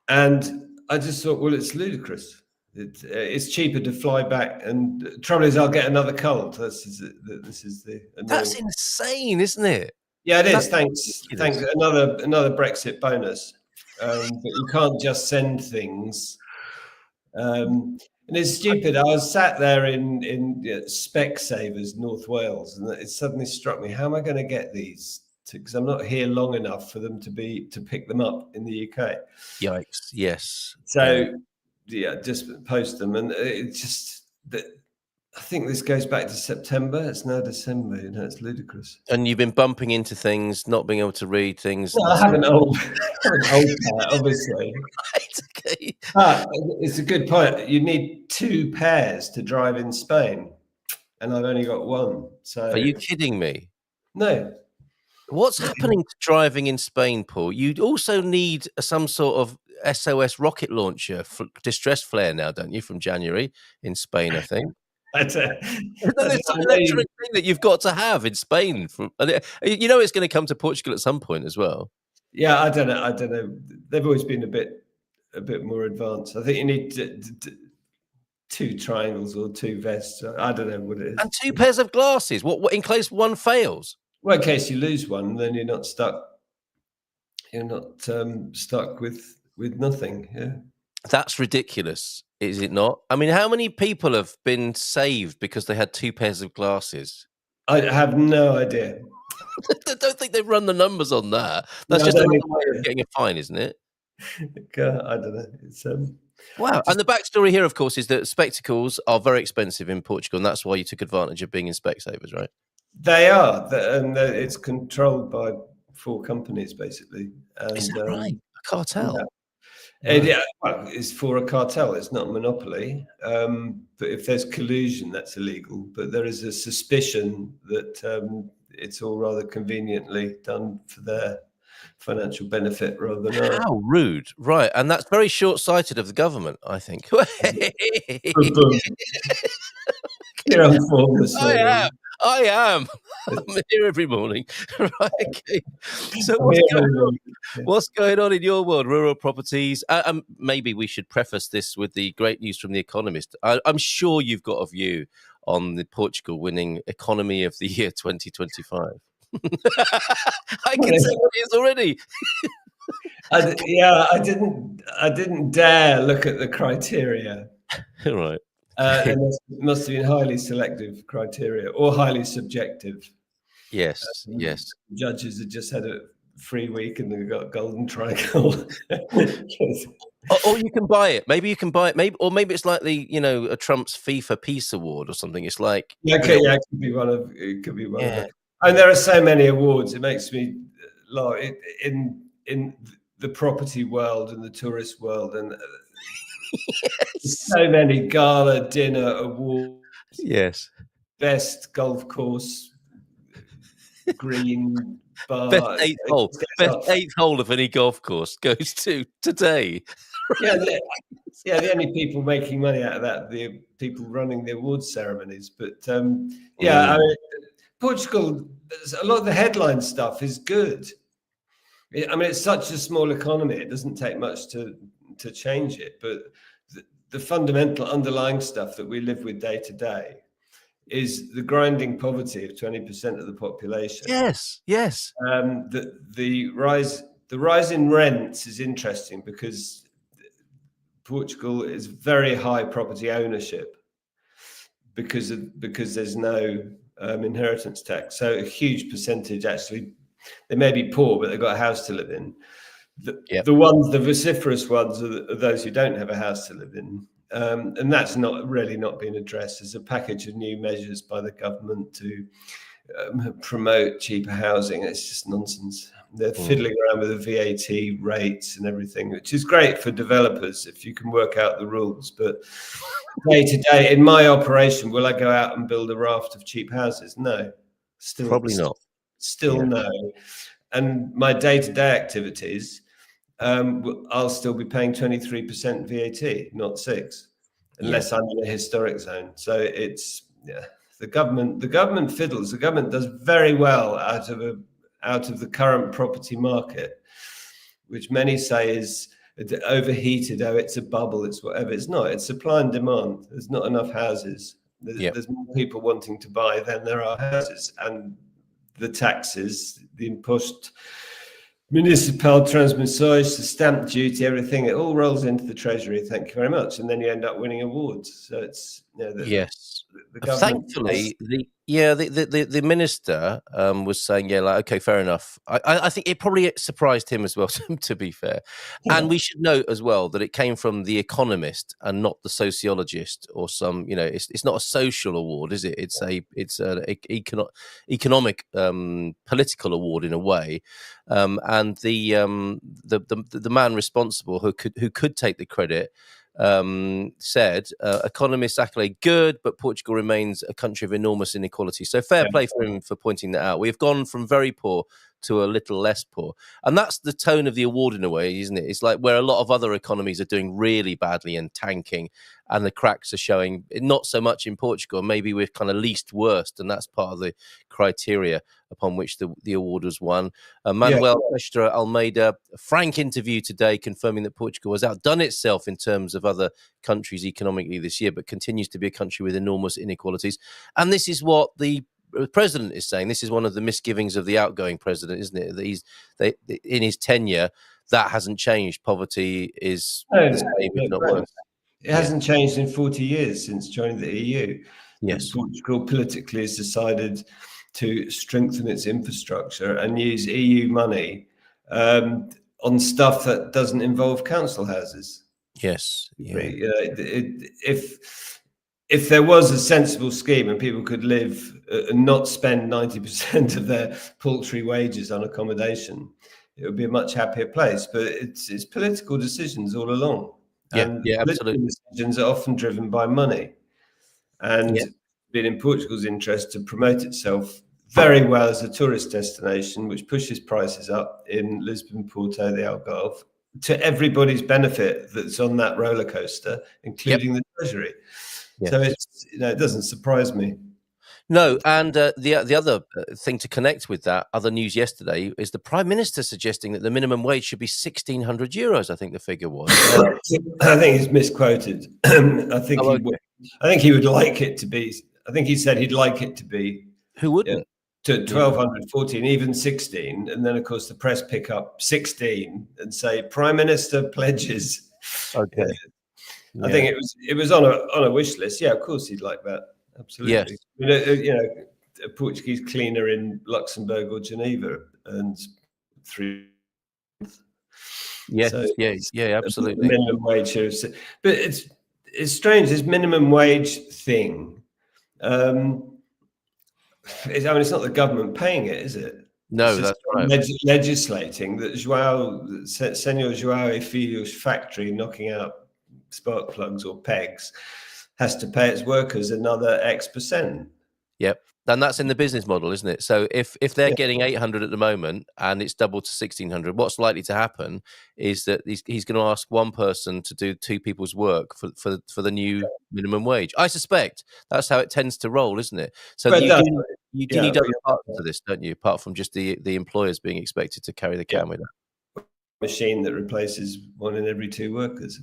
And I just thought, well, it's ludicrous. It's cheaper to fly back, and the trouble is, I'll get another cold. This is the annoying. That's insane, isn't it? Yeah, it is. Thanks. Another Brexit bonus. But you can't just send things. And it's stupid. I was sat there in Specsavers, North Wales, and it suddenly struck me: how am I going to get these? Because I'm not here long enough for them to pick them up in the UK. Yikes! Yes. So just post them, and it's just that. I think this goes back to September. It's now December. It's ludicrous. And you've been bumping into things, not being able to read things. Well, I have an old pair, obviously. Right, okay. But it's a good point. You need 2 pairs to drive in Spain, and I've only got 1. So, are you kidding me? No. What's happening to driving in Spain, Paul? You'd also need some sort of SOS rocket launcher, distress flare now, don't you, from January in Spain, I think? This electronic thing that you've got to have in Spain. It's going to come to Portugal at some point as well. Yeah, I don't know. They've always been a bit more advanced. I think you need two triangles or two vests. I don't know what it is. And two pairs of glasses. What in case one fails? Well, in case you lose one, then you're not stuck. You're not stuck with nothing. Yeah. That's ridiculous, is it not? I mean, how many people have been saved because they had two pairs of glasses? I have no idea. I don't think they've run the numbers on that. That's just another way of getting a fine, isn't it? I don't know. It's wow. And the backstory here, of course, is that spectacles are very expensive in Portugal, and that's why you took advantage of being in Specsavers, right? They are, and it's controlled by 4 companies, basically. And, is that right? A cartel? Yeah. Right. Well, it's for a cartel. It's not a monopoly. But if there's collusion, that's illegal. But there is a suspicion that it's all rather conveniently done for their financial benit rather than ours. How rude. Right. And that's very short-sighted of the government, I think. You're on form this morning. I am. I'm here every morning. Right, okay. So what's going on in your world? Rural properties. Maybe we should preface this with the great news from The Economist. I'm sure you've got a view on the Portugal winning Economy of the Year 2025. I can say what it is already. I didn't dare look at the criteria. Right. It must have been highly selective criteria or highly subjective. Yes, yes. Judges had just had a free week and they got golden triangle. or you can buy it. Maybe you can buy it. Maybe it's like a Trump's FIFA Peace Award or something. It's like it could be one of them. And there are so many awards. It makes me laugh in the property world and the tourist world and. Yes. So many gala dinner awards. Yes. Best golf course, green bar. Best eighth hole of any golf course goes to today. The only people making money out of that, the people running the awards ceremonies. But I mean, Portugal, a lot of the headline stuff is good. I mean, it's such a small economy; it doesn't take much to change it, but the fundamental underlying stuff that we live with day to day is the grinding poverty of 20% of the population. Yes. The rise in rents is interesting because Portugal is very high property ownership because there's no inheritance tax. So a huge percentage actually, they may be poor, but they've got a house to live in. The vociferous ones are those who don't have a house to live in. And that's not been addressed. There's a package of new measures by the government to promote cheaper housing. It's just nonsense. They're fiddling around with the VAT rates and everything, which is great for developers if you can work out the rules. But day to day, in my operation, will I go out and build a raft of cheap houses? No. Probably not. No. And my day-to-day activities, I'll still be paying 23% VAT, not 6%, unless I'm in a historic zone. So it's the government fiddles. The government does very well out of the current property market, which many say is overheated. Oh, it's a bubble. It's whatever. It's not. It's supply and demand. There's not enough houses. There's more people wanting to buy than there are houses, and the taxes, the impost municipal transmissões, the stamp duty, everything, it all rolls into the treasury. Thank you very much. And then you end up winning awards. So it's the government. Thankfully, the minister was saying, okay, fair enough. I think it probably surprised him as well, to be fair. Yeah. And we should note as well that it came from The Economist and not the sociologist or some, it's not a social award, is it? It's an economic political award in a way. And the man responsible who could take the credit said, economists accolade good, but Portugal remains a country of enormous inequality. So fair play for him for pointing that out. We've gone from very poor to a little less poor. And that's the tone of the award in a way, isn't it? It's like where a lot of other economies are doing really badly and tanking, and the cracks are showing, not so much in Portugal. Maybe we're kind of least worst, and that's part of the criteria upon which the award was won. Manuel Pestra Almeida, a frank interview today confirming that Portugal has outdone itself in terms of other countries economically this year, but continues to be a country with enormous inequalities. And this is what the president is saying. This is one of the misgivings of the outgoing president, isn't it? That in his tenure, that hasn't changed. Poverty is the same, if not worse. It hasn't changed in 40 years since joining the EU. Yes. Portugal politically has decided to strengthen its infrastructure and use EU money on stuff that doesn't involve council houses. Yes. Yeah. If there was a sensible scheme and people could live and not spend 90% of their paltry wages on accommodation, it would be a much happier place. But it's political decisions all along. And absolutely. Decisions are often driven by money. And it's been in Portugal's interest to promote itself very well as a tourist destination, which pushes prices up in Lisbon, Porto, the Algarve, to everybody's benefit that's on that roller coaster, including the Treasury. Yes. So it doesn't surprise me. No, and the other thing to connect with that other news yesterday is the Prime Minister suggesting that the minimum wage should be €1,600. I think the figure was. I think he's misquoted. I think he would like it to be. I think he said he'd like it to be. Who wouldn't? To 1,200, 14, even 16, and then of course the press pick up 16 and say Prime Minister pledges. Okay. I think it was on a wish list. Yeah, of course he'd like that. Absolutely. Yes. A Portuguese cleaner in Luxembourg or Geneva earns 3. Yes, so absolutely. Minimum wage, but it's strange. This minimum wage thing. It's not the government paying it, is it? No, that's right. Legislating that Senor João Filho's factory knocking out spark plugs or pegs has to pay its workers another X%. Yep. And that's in the business model, isn't it? So if they're getting 800 at the moment and it's doubled to 1,600, what's likely to happen is that he's going to ask one person to do 2 people's work for the new minimum wage. I suspect that's how it tends to roll, isn't it? So you do need other parts to this, don't you? Apart from just the employers being expected to carry the can with that. Machine that replaces 1 in every 2 workers.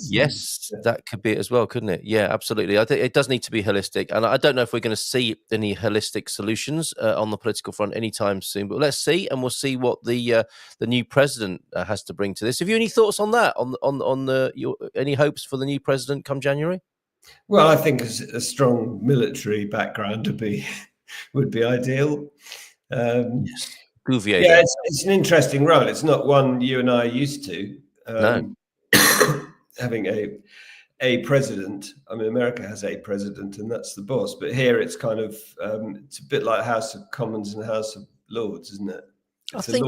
Yes, that could be it as well, couldn't it? Yeah, absolutely. I think it does need to be holistic, and I don't know if we're going to see any holistic solutions on the political front anytime soon. But let's see, and we'll see what the new president has to bring to this. Have you any thoughts on that? Any hopes for the new president come January? Well, I think a strong military background would be ideal. Yes. Gouvier. Yeah, it's an interesting role. It's not one you and I are used to. No. Having a president. I mean, America has a president, and that's the boss. But here, it's kind of it's a bit like House of Commons and House of Lords, isn't it? It's I think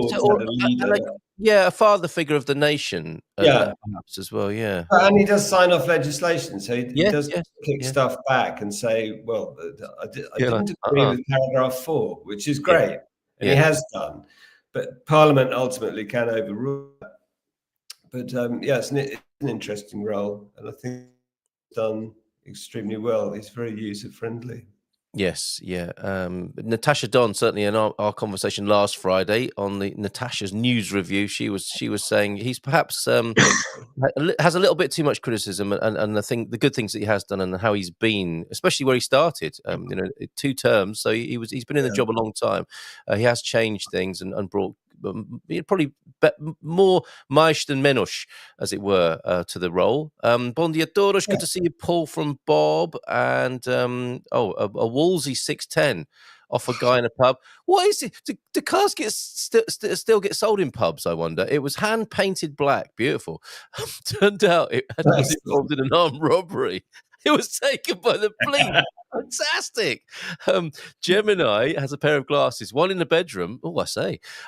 a father figure of the nation. Perhaps as well. Yeah, and he does sign off legislation, so he does kick stuff back and say, "Well, I didn't agree with paragraph 4," which is great. Yeah. And he has done, but Parliament ultimately can overrule that. But it's an interesting role, and I think he's done extremely well. He's very user-friendly. Yes, yeah. Natasha Don, certainly in our conversation last Friday on the Natasha's news review, she was saying he's perhaps has a little bit too much criticism, and I think the good things that he has done and how he's been, especially where he started, 2 terms, so he's been in the job a long time. He has changed things and brought probably more mais than menos, as it were, to the role. Bon dia todos. Good to see you, Paul from Bob, and a Wolsey 610 off a guy in a pub. What is it? Do cars still get sold in pubs? I wonder. It was hand painted black, beautiful. Turned out it was involved in an armed robbery. It was taken by the police. Fantastic. Gemini has a pair of glasses, one in the bedroom,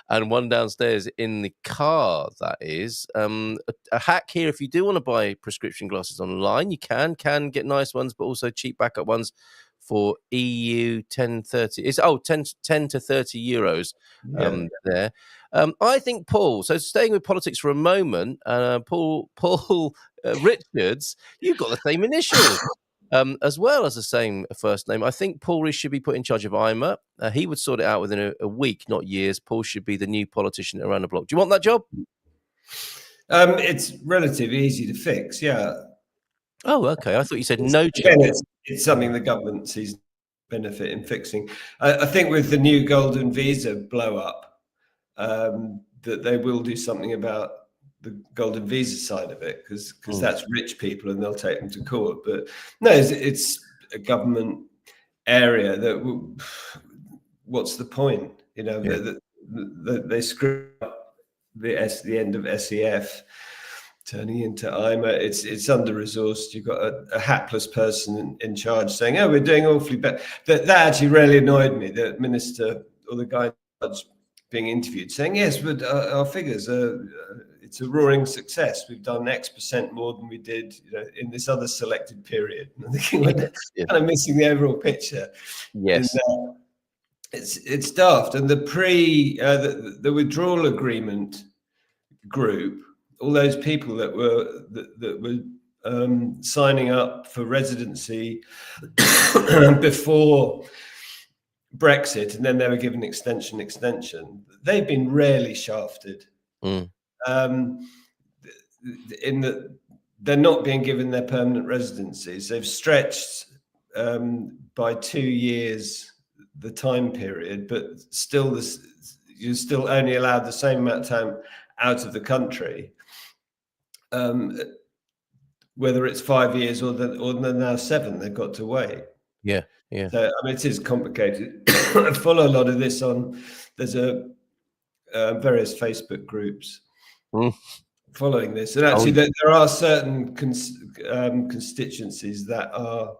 and one downstairs in the car, that is. A hack here, if you do want to buy prescription glasses online, you can get nice ones, but also cheap backup ones for EU 1030. It's 10 to 30 euros there. I think Paul. So staying with politics for a moment, Paul Richards, you've got the same initials. As well as the same first name. I think Paul Rees should be put in charge of IMA. He would sort it out within a week, not years. Paul should be the new politician around the block. Do you want that job? It's relatively easy to fix, yeah. Oh, okay. I thought you said no Again, change. it's something the government sees benefit in fixing. I think with the new golden visa blow up, that they will do something about the golden visa side of it, because that's rich people and they'll take them to court. But no, it's a government area that what's the point? You know, they screw up the end of SEF, turning into IMA. It's under resourced. You've got a hapless person in charge saying, "Oh, we're doing awfully bad." That actually really annoyed me. The minister or the guy being interviewed saying, "Yes, but our figures are." It's a roaring success. We've done X% more than we did, in this other selected period. And I'm thinking, kind of missing the overall picture. Yes, and, it's daft. And the withdrawal agreement group, all those people that were signing up for residency before Brexit, and then they were given extension. They've been rarely shafted. In that they're not being given their permanent residencies. They've stretched by 2 years the time period, but still you're still only allowed the same amount of time out of the country, whether it's 5 years or they're now 7. They've got to wait. Yeah. So I mean, it is complicated. I follow a lot of this on. There's various Facebook groups following this, and actually there are certain constituencies that are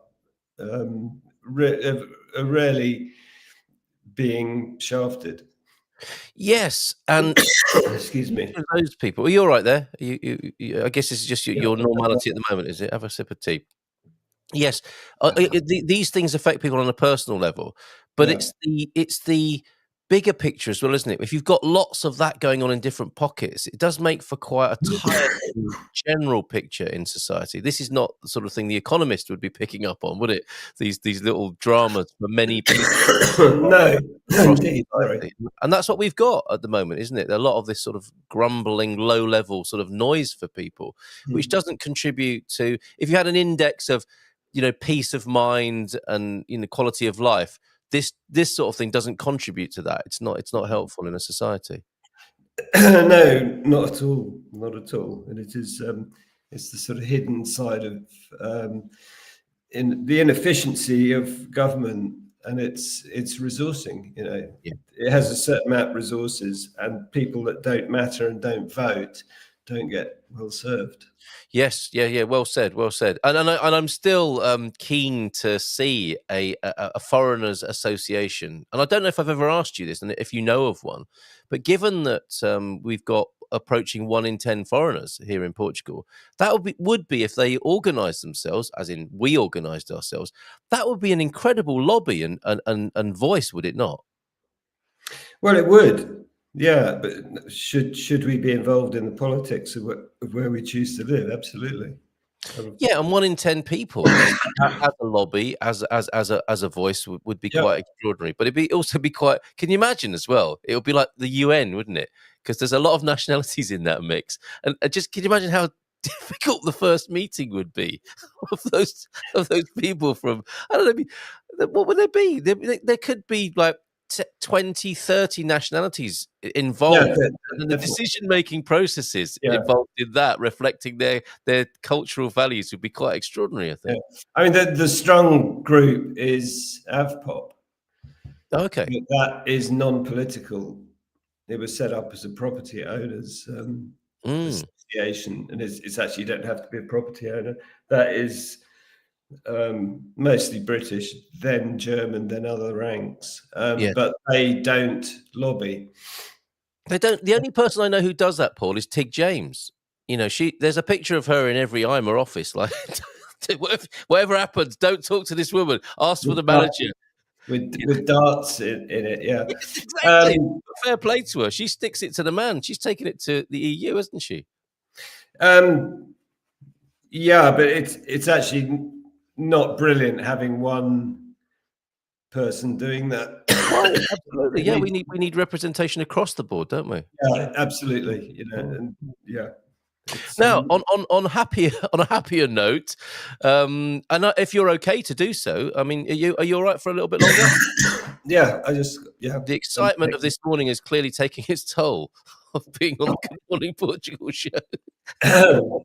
rarely being shafted. Yes, and excuse me, those people. Are you all right there? You I guess this is just your normality at the moment, is it? Have a sip of tea. Yes, these things affect people on a personal level, but it's the bigger picture as well, isn't it? If you've got lots of that going on in different pockets, it does make for quite a tiring general picture in society. This is not the sort of thing the Economist would be picking up on, would it? These little dramas for many people. No, indeed. And that's what we've got at the moment, isn't it? A lot of this sort of grumbling, low-level sort of noise for people, which doesn't contribute to. If you had an index of, peace of mind and quality of life, this sort of thing doesn't contribute to that. It's not helpful in a society. No, not at all. Not at all. And it is it's the sort of hidden side of in the inefficiency of government and its resourcing. It has a certain amount of resources, and people that don't matter and don't vote don't get well served. Yes, yeah, well said. And I'm still keen to see a foreigners association. And I don't know if I've ever asked you this, and if you know of one, but given that we've got approaching 1 in 10 foreigners here in Portugal, that would be if they organised themselves, as in we organised ourselves. That would be an incredible lobby and voice, would it not? Well, it would. Yeah, but should we be involved in the politics of where we choose to live? Absolutely. Yeah, and 1 in 10 people as a lobby, as a voice would be quite extraordinary. But it'd also be quite. Can you imagine as well? It would be like the UN, wouldn't it? Because there's a lot of nationalities in that mix. And just can you imagine how difficult the first meeting would be of those people from? I don't know. What would there be? There could be like 20, 30 nationalities involved, and the decision-making processes involved in that, reflecting their cultural values, would be quite extraordinary, I think. I mean, the strong group is AVPOP. Okay. That is non-political. It was set up as a property owners association, and it's actually, you don't have to be a property owner. That is mostly British, then German, then other ranks, but they don't lobby. They don't. The only person I know who does that, Paul, is Tig James. There's a picture of her in every IMA office, like Whatever happens, don't talk to this woman. Ask for the manager. With darts in it, yeah. Yes, exactly. Fair play to her. She sticks it to the man. She's taken it to the EU, hasn't she? Yeah, but it's actually not brilliant having one person doing that. Right, absolutely. Yeah, we need representation across the board, don't we? Yeah, absolutely. You know, and yeah. Now, on a happier note, and if you're okay to do so, I mean, are you all right for a little bit longer? Yeah, The excitement of this morning is clearly taking its toll of being on the Good Morning Portugal show. No,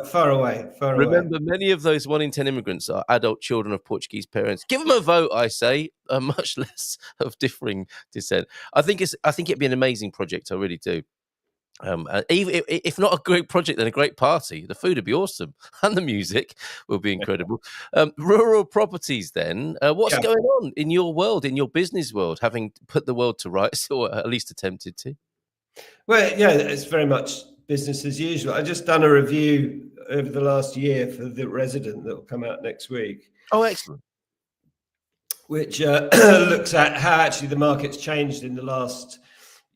far away. Remember, many of those 1 in 10 immigrants are adult children of Portuguese parents. Give them a vote, I say, much less of differing descent. I think it'd be an amazing project. I really do. Even if not a great project, then a great party. The food would be awesome, and the music will be incredible. Rural properties, then. What's going on in your world, in your business world, having put the world to rights, or at least attempted to? Well, yeah, it's very much business as usual. I just done a review over the last year for The Resident that will come out next week. Oh, excellent. Which looks at how actually the market's changed in the last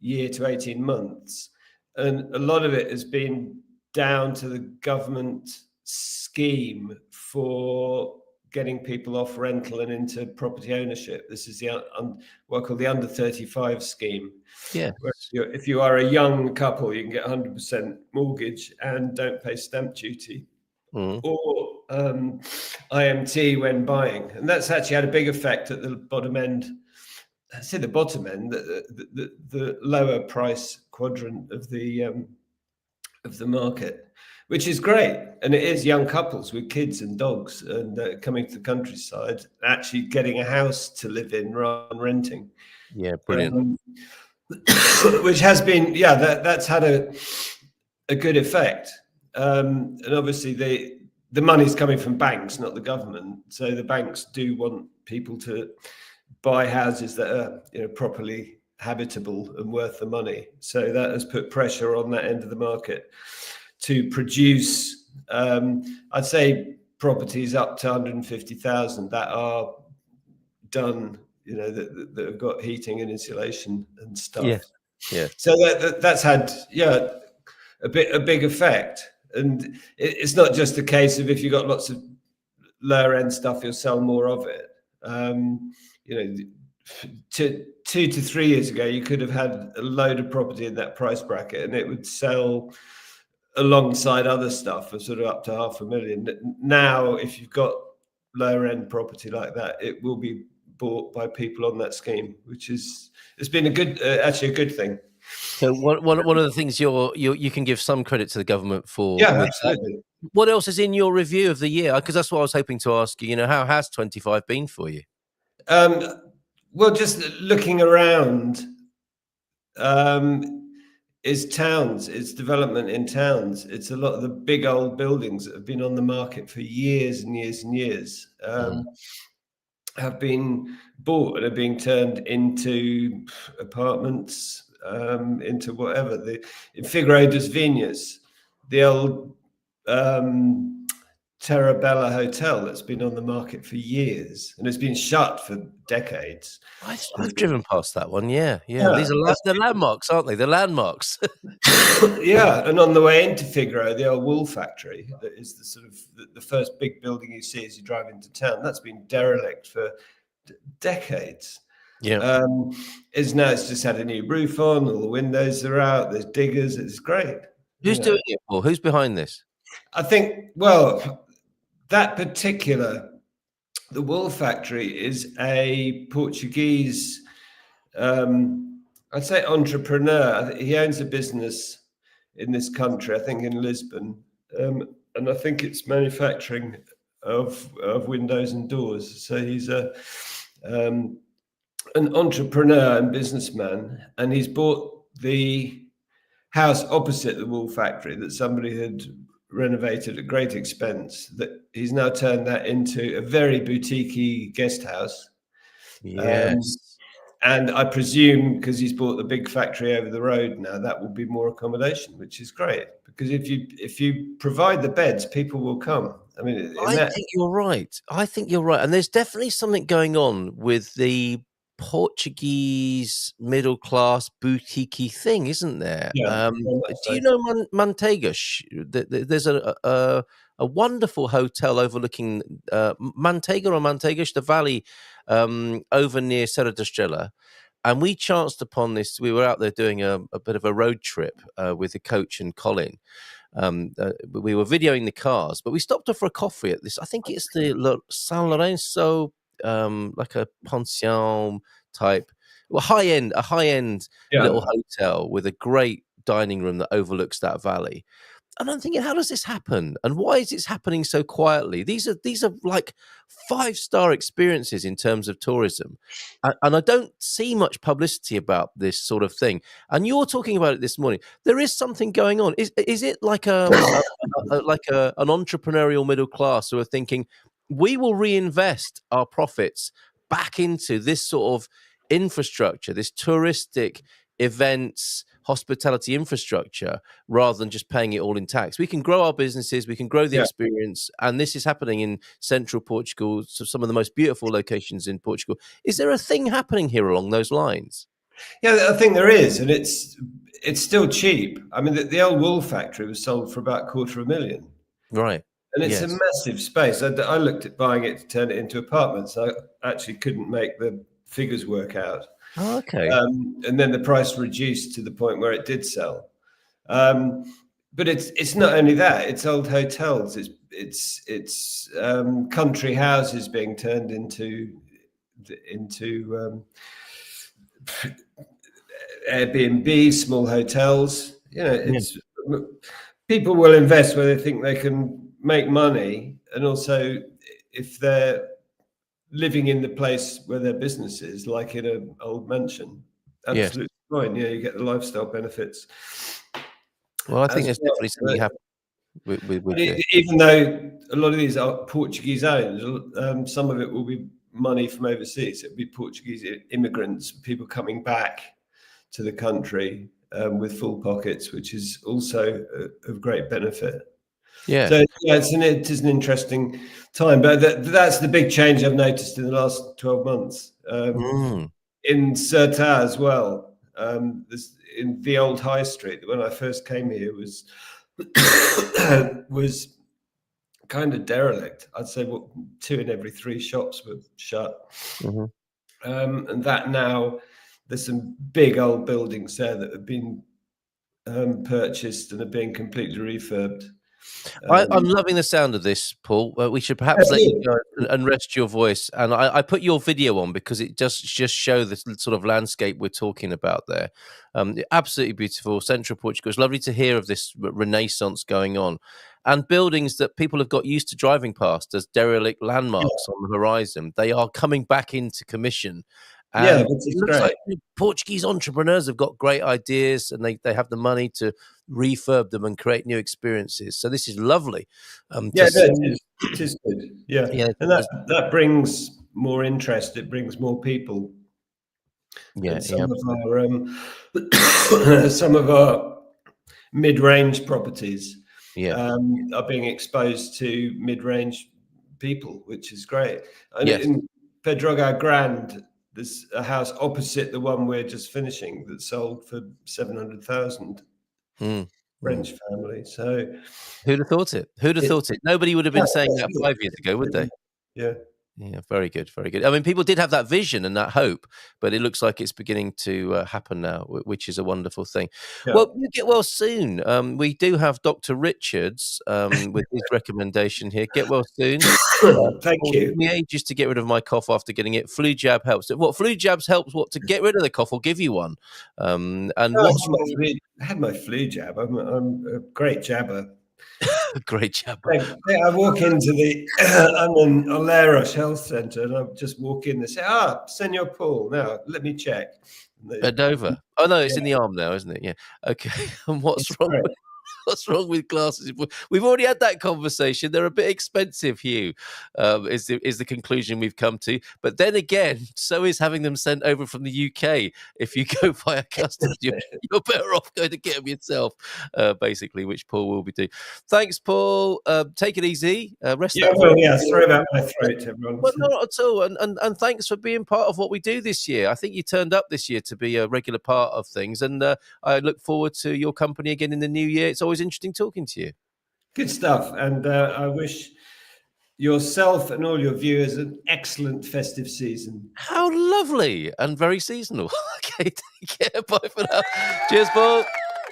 year to 18 months. And a lot of it has been down to the government scheme for getting people off rental and into property ownership. This is the what I call the under 35 scheme. Yeah. If you are a young couple, you can get 100% mortgage and don't pay stamp duty. Or IMT when buying. And that's actually had a big effect at the bottom end. I say the bottom end, the lower price quadrant of the market, which is great. And it is young couples with kids and dogs and coming to the countryside, actually getting a house to live in rather than renting. Yeah, brilliant. Which has been, that's had a good effect. And obviously the money's coming from banks, not the government. So the banks do want people to buy houses that are properly habitable and worth the money. So that has put pressure on that end of the market to produce, I'd say, properties up to 150,000 that are done, that have got heating and insulation and stuff. Yeah. So that's had a big effect. And it's not just a case of if you've got lots of lower end stuff, you'll sell more of it. 2 to 3 years ago, you could have had a load of property in that price bracket and it would sell alongside other stuff for sort of up to 500,000. Now, if you've got lower end property like that, it will be bought by people on that scheme, it's been actually a good thing. So one of the things you can give some credit to the government for. Yeah, absolutely. What else is in your review of the year? Because that's what I was hoping to ask you. How has 25 been for you? Well, just looking around, is towns, it's development in towns. It's a lot of the big old buildings that have been on the market for years and years and years, have been bought and are being turned into apartments, into whatever. In Figueira das Vinhas, the old Terabella Hotel that's been on the market for years and it's been shut for decades. I've driven past that one. Yeah. These are the landmarks, aren't they? The landmarks. Yeah, and on the way into Figueira, the old wool factory that is the sort of the first big building you see as you drive into town. That's been derelict for decades. Yeah, it's just had a new roof on, all the windows are out. There's diggers. It's great. Who's doing it for? Who's behind this? I think, that particular, the wool factory is a Portuguese, I'd say entrepreneur. He owns a business in this country, I think in Lisbon. And I think it's manufacturing of windows and doors. So he's an entrepreneur and businessman, and he's bought the house opposite the wool factory that somebody had renovated at great expense, that he's now turned that into a very boutique-y guest house. Yes. And I presume because he's bought the big factory over the road now, that will be more accommodation, which is great. Because if you provide the beds, people will come. I mean, I think you're right. I think you're right. And there's definitely something going on with the Portuguese middle class boutique thing, isn't there? yeah, very much Do you so. know Manteiga? There's a wonderful hotel overlooking Manteiga or Manteigas, the valley over near Serra da Estrela. And we chanced upon this. We were out there doing a bit of a road trip with the coach and Colin. We were videoing the cars, but we stopped off for a coffee at this. I think it's the San Lorenzo, like a pension type, well, a high end Yeah, little hotel with a great dining room that overlooks that valley. And I'm thinking, how does this happen? And why is it happening so quietly? These are like 5-star experiences in terms of tourism. And I don't see much publicity about this sort of thing. And you're talking about it this morning. There is something going on. Is it like an entrepreneurial middle class who are thinking, we will reinvest our profits back into this sort of infrastructure, this touristic events, hospitality infrastructure, rather than just paying it all in tax. We can grow our businesses, we can grow the yeah. experience, and this is happening in central Portugal, so some of the most beautiful locations in Portugal. Is there a thing happening here along those lines? Yeah, I think there is, and it's still cheap. I mean, the old wool factory was sold for about $250,000, Right. and it's a Yes. massive space. I looked at buying it to turn it into apartments. I actually couldn't make the figures work out. Oh, okay. And then the price reduced to the point where it did sell. But it's not only that; it's old hotels. It's country houses being turned into Airbnb, small hotels. You know, it's people will invest where they think they can make money, and also if they're living in the place where their business is, like in an old mansion, Yes. absolutely fine. Yeah, you get the lifestyle benefits. Well, I think as there's well. definitely something happening with this. Even though a lot of these are Portuguese owned, some of it will be money from overseas. It'll be Portuguese immigrants, people coming back to the country with full pockets, which is also of great benefit. Yeah. So yeah, it is an interesting time, but that's the big change I've noticed in the last 12 months. In Serta as well, in the old high street, when I first came here, was was kind of derelict. I'd say 2 in every 3 shops were shut. And that now there's some big old buildings there that have been purchased and are being completely refurbed. I'm loving the sound of this, Paul. We should perhaps let you go and rest your voice. And I put your video on because it just show the sort of landscape we're talking about there. Absolutely beautiful. Central Portugal. It's lovely to hear of this renaissance going on. And buildings that people have got used to driving past as derelict landmarks on the horizon. They are coming back into commission. And which is it looks great. like Portuguese entrepreneurs have got great ideas and they have the money to refurb them and create new experiences. So this is lovely. It is good. Yeah, and Yeah. that brings more interest. It brings more people. Yeah, And some of our mid-range properties are being exposed to mid-range people, which is great. And in Pedrógão Grande, there's a house opposite the one we're just finishing that sold for 700,000. French family. So who'd have thought it? Who'd have thought it? Nobody would have been saying that 5 years ago, would they? Yeah. Yeah, very good, very good. I mean, people did have that vision and that hope, but it looks like it's beginning to happen now, which is a wonderful thing. Yeah. Well, you get well soon. We do have Dr. Richards with his recommendation here. Get well soon. Thank you. It took me ages to get rid of my cough after getting it. Flu jab helps. What flu jabs helps? What to get rid of the cough or give you one? And what's I had my flu jab. I'm a great jabber. a great jab? I walk into the I'm in Oleiros Health Centre, and I just walk in and say, Senor Paul, now let me check. Bend over. Oh no, it's in the arm now, isn't it? Yeah. Okay. And what's wrong? What's wrong with glasses? We've already had that conversation. They're a bit expensive, Hugh, is the conclusion we've come to. But then again, so is having them sent over from the UK. If you go via customs, you're better off going to get them yourself, basically, which Paul will be doing. Thanks, Paul. Take it easy. Rest Yeah, that well, voice. yeah, sorry about my throat, everyone. Well, not at all. And thanks for being part of what we do this year. I think you turned up this year to be a regular part of things. And I look forward to your company again in the new year. It's always interesting talking to you. Good stuff. And I wish yourself and all your viewers an excellent festive season. How lovely and very seasonal. Okay, take care. Bye for now. Cheers, Paul.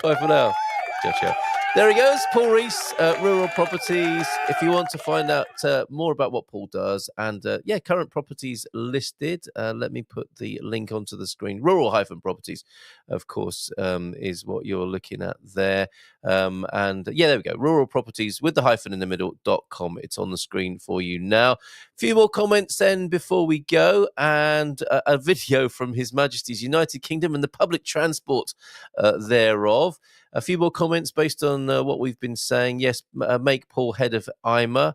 Bye for now. Ciao, ciao. There he goes, Paul Rees, Rural Properties. If you want to find out more about what Paul does and, current properties listed, let me put the link onto the screen. Rural-properties, of course, is what you're looking at there. There we go. Rural Properties with the hyphen in the middle.com. It's on the screen for you now. A few more comments then before we go, and a video from His Majesty's United Kingdom and the public transport thereof. A few more comments based on what we've been saying. Yes, make Paul head of IMA.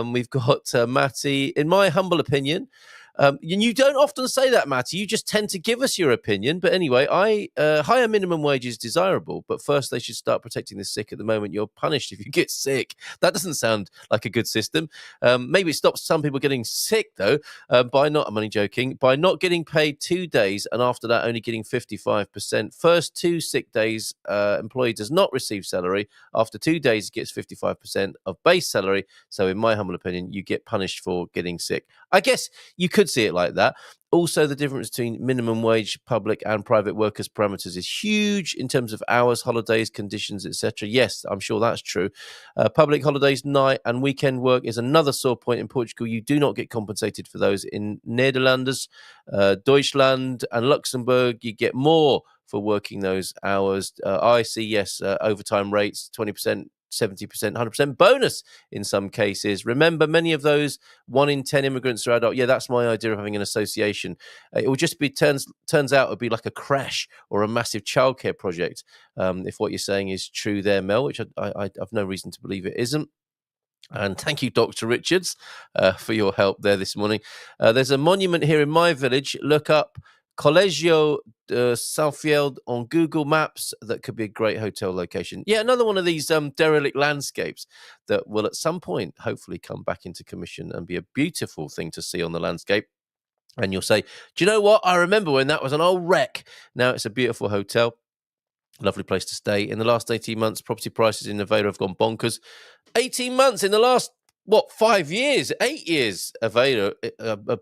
We've got Matty. In my humble opinion, and you don't often say that, Matty. You just tend to give us your opinion. But anyway, higher minimum wage is desirable. But first, they should start protecting the sick. At the moment, you're punished if you get sick. That doesn't sound like a good system. Maybe it stops some people getting sick, though, by not, I'm only joking, by not getting paid 2 days and after that only getting 55%. First 2 sick days, employee does not receive salary. After 2 days, it gets 55% of base salary. So in my humble opinion, you get punished for getting sick. I guess you could see it like that. Also, the difference between minimum wage, public and private workers' parameters is huge in terms of hours, holidays, conditions, etc. Yes, I'm sure that's true. Public holidays, night and weekend work is another sore point in Portugal. You do not get compensated for those. In Netherlands, Deutschland and Luxembourg, you get more for working those hours. I see, yes, overtime rates, 20%. 70%, 100% bonus in some cases. Remember, many of those 1 in 10 immigrants are adult. Yeah, that's my idea of having an association. It will just be, turns out, it would be like a crash or a massive childcare project. If what you're saying is true there, Mel, which I have no reason to believe it isn't. And thank you, Dr. Richards, for your help there this morning. There's a monument here in my village. Look up Colegio de Southfield on Google Maps. That could be a great hotel location. Yeah, another one of these derelict landscapes that will at some point hopefully come back into commission and be a beautiful thing to see on the landscape. And you'll say, do you know what? I remember when that was an old wreck. Now it's a beautiful hotel. Lovely place to stay. In the last 18 months, property prices in Nevada have gone bonkers. 18 months in the last 5 years, 8 years, Aveiro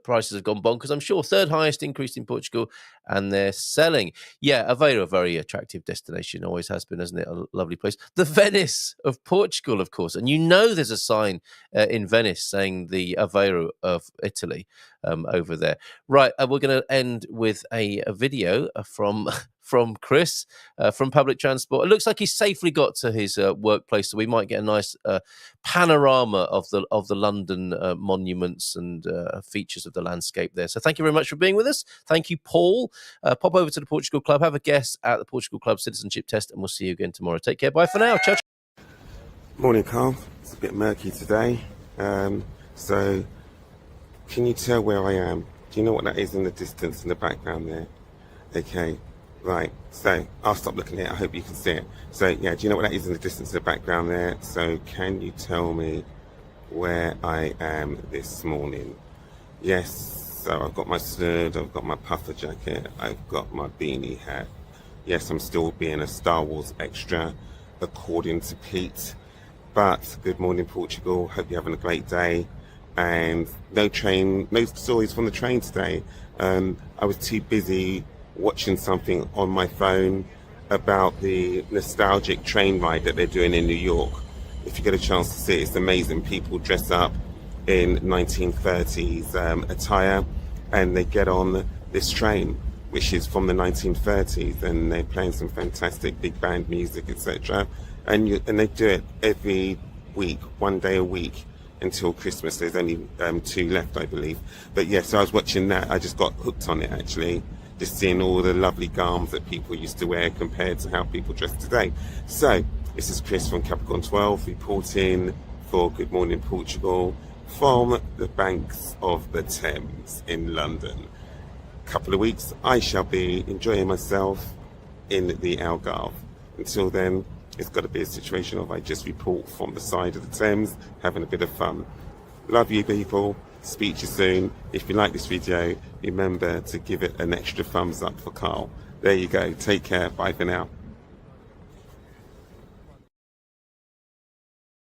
prices have gone bonkers. I'm sure third highest increase in Portugal, and they're selling. Yeah, Aveiro, a very attractive destination, always has been, hasn't it? A lovely place. The Venice of Portugal, of course, and you know there's a sign in Venice saying the Aveiro of Italy over there. Right, we're going to end with a video from Chris from public transport. It looks like he's safely got to his workplace, so we might get a nice panorama of the London monuments and features of the landscape there. So thank you very much for being with us. Thank you, Paul. Pop over to the Portugal Club, have a guess at the Portugal Club citizenship test, and we'll see you again tomorrow. Take care. Bye for now. Ciao. Morning, Carl. It's a bit murky today. So can you tell where I am? Do you know what that is in the distance in the background there? Okay. Right, so I'll stop looking at it. I hope you can see it. So, yeah, do you know what that is in the distance in the background there? So, can you tell me where I am this morning? Yes, so I've got my snood, I've got my puffer jacket, I've got my beanie hat. Yes, I'm still being a Star Wars extra, according to Pete. But good morning, Portugal. Hope you're having a great day. And no stories from the train today. I was too busy watching something on my phone about the nostalgic train ride that they're doing in New York. If you get a chance to see it, it's amazing. People dress up in 1930s attire and they get on this train, which is from the 1930s, and they're playing some fantastic big band music, etc. And they do it every week, 1 day a week until Christmas. There's only 2 left, I believe. But yeah, so I was watching that. I just got hooked on it, actually. Just seeing all the lovely garms that people used to wear compared to how people dress today. So This is Chris from Capricorn 12 reporting for Good Morning Portugal from the banks of the Thames in London. Couple of weeks I shall be enjoying myself in the Algarve. Until then, it's got to be a situation of I just report from the side of the Thames, having a bit of fun. Love you people, speak to you soon. If you like this video, remember to give it an extra thumbs up for Carl. There you go, take care, bye for now.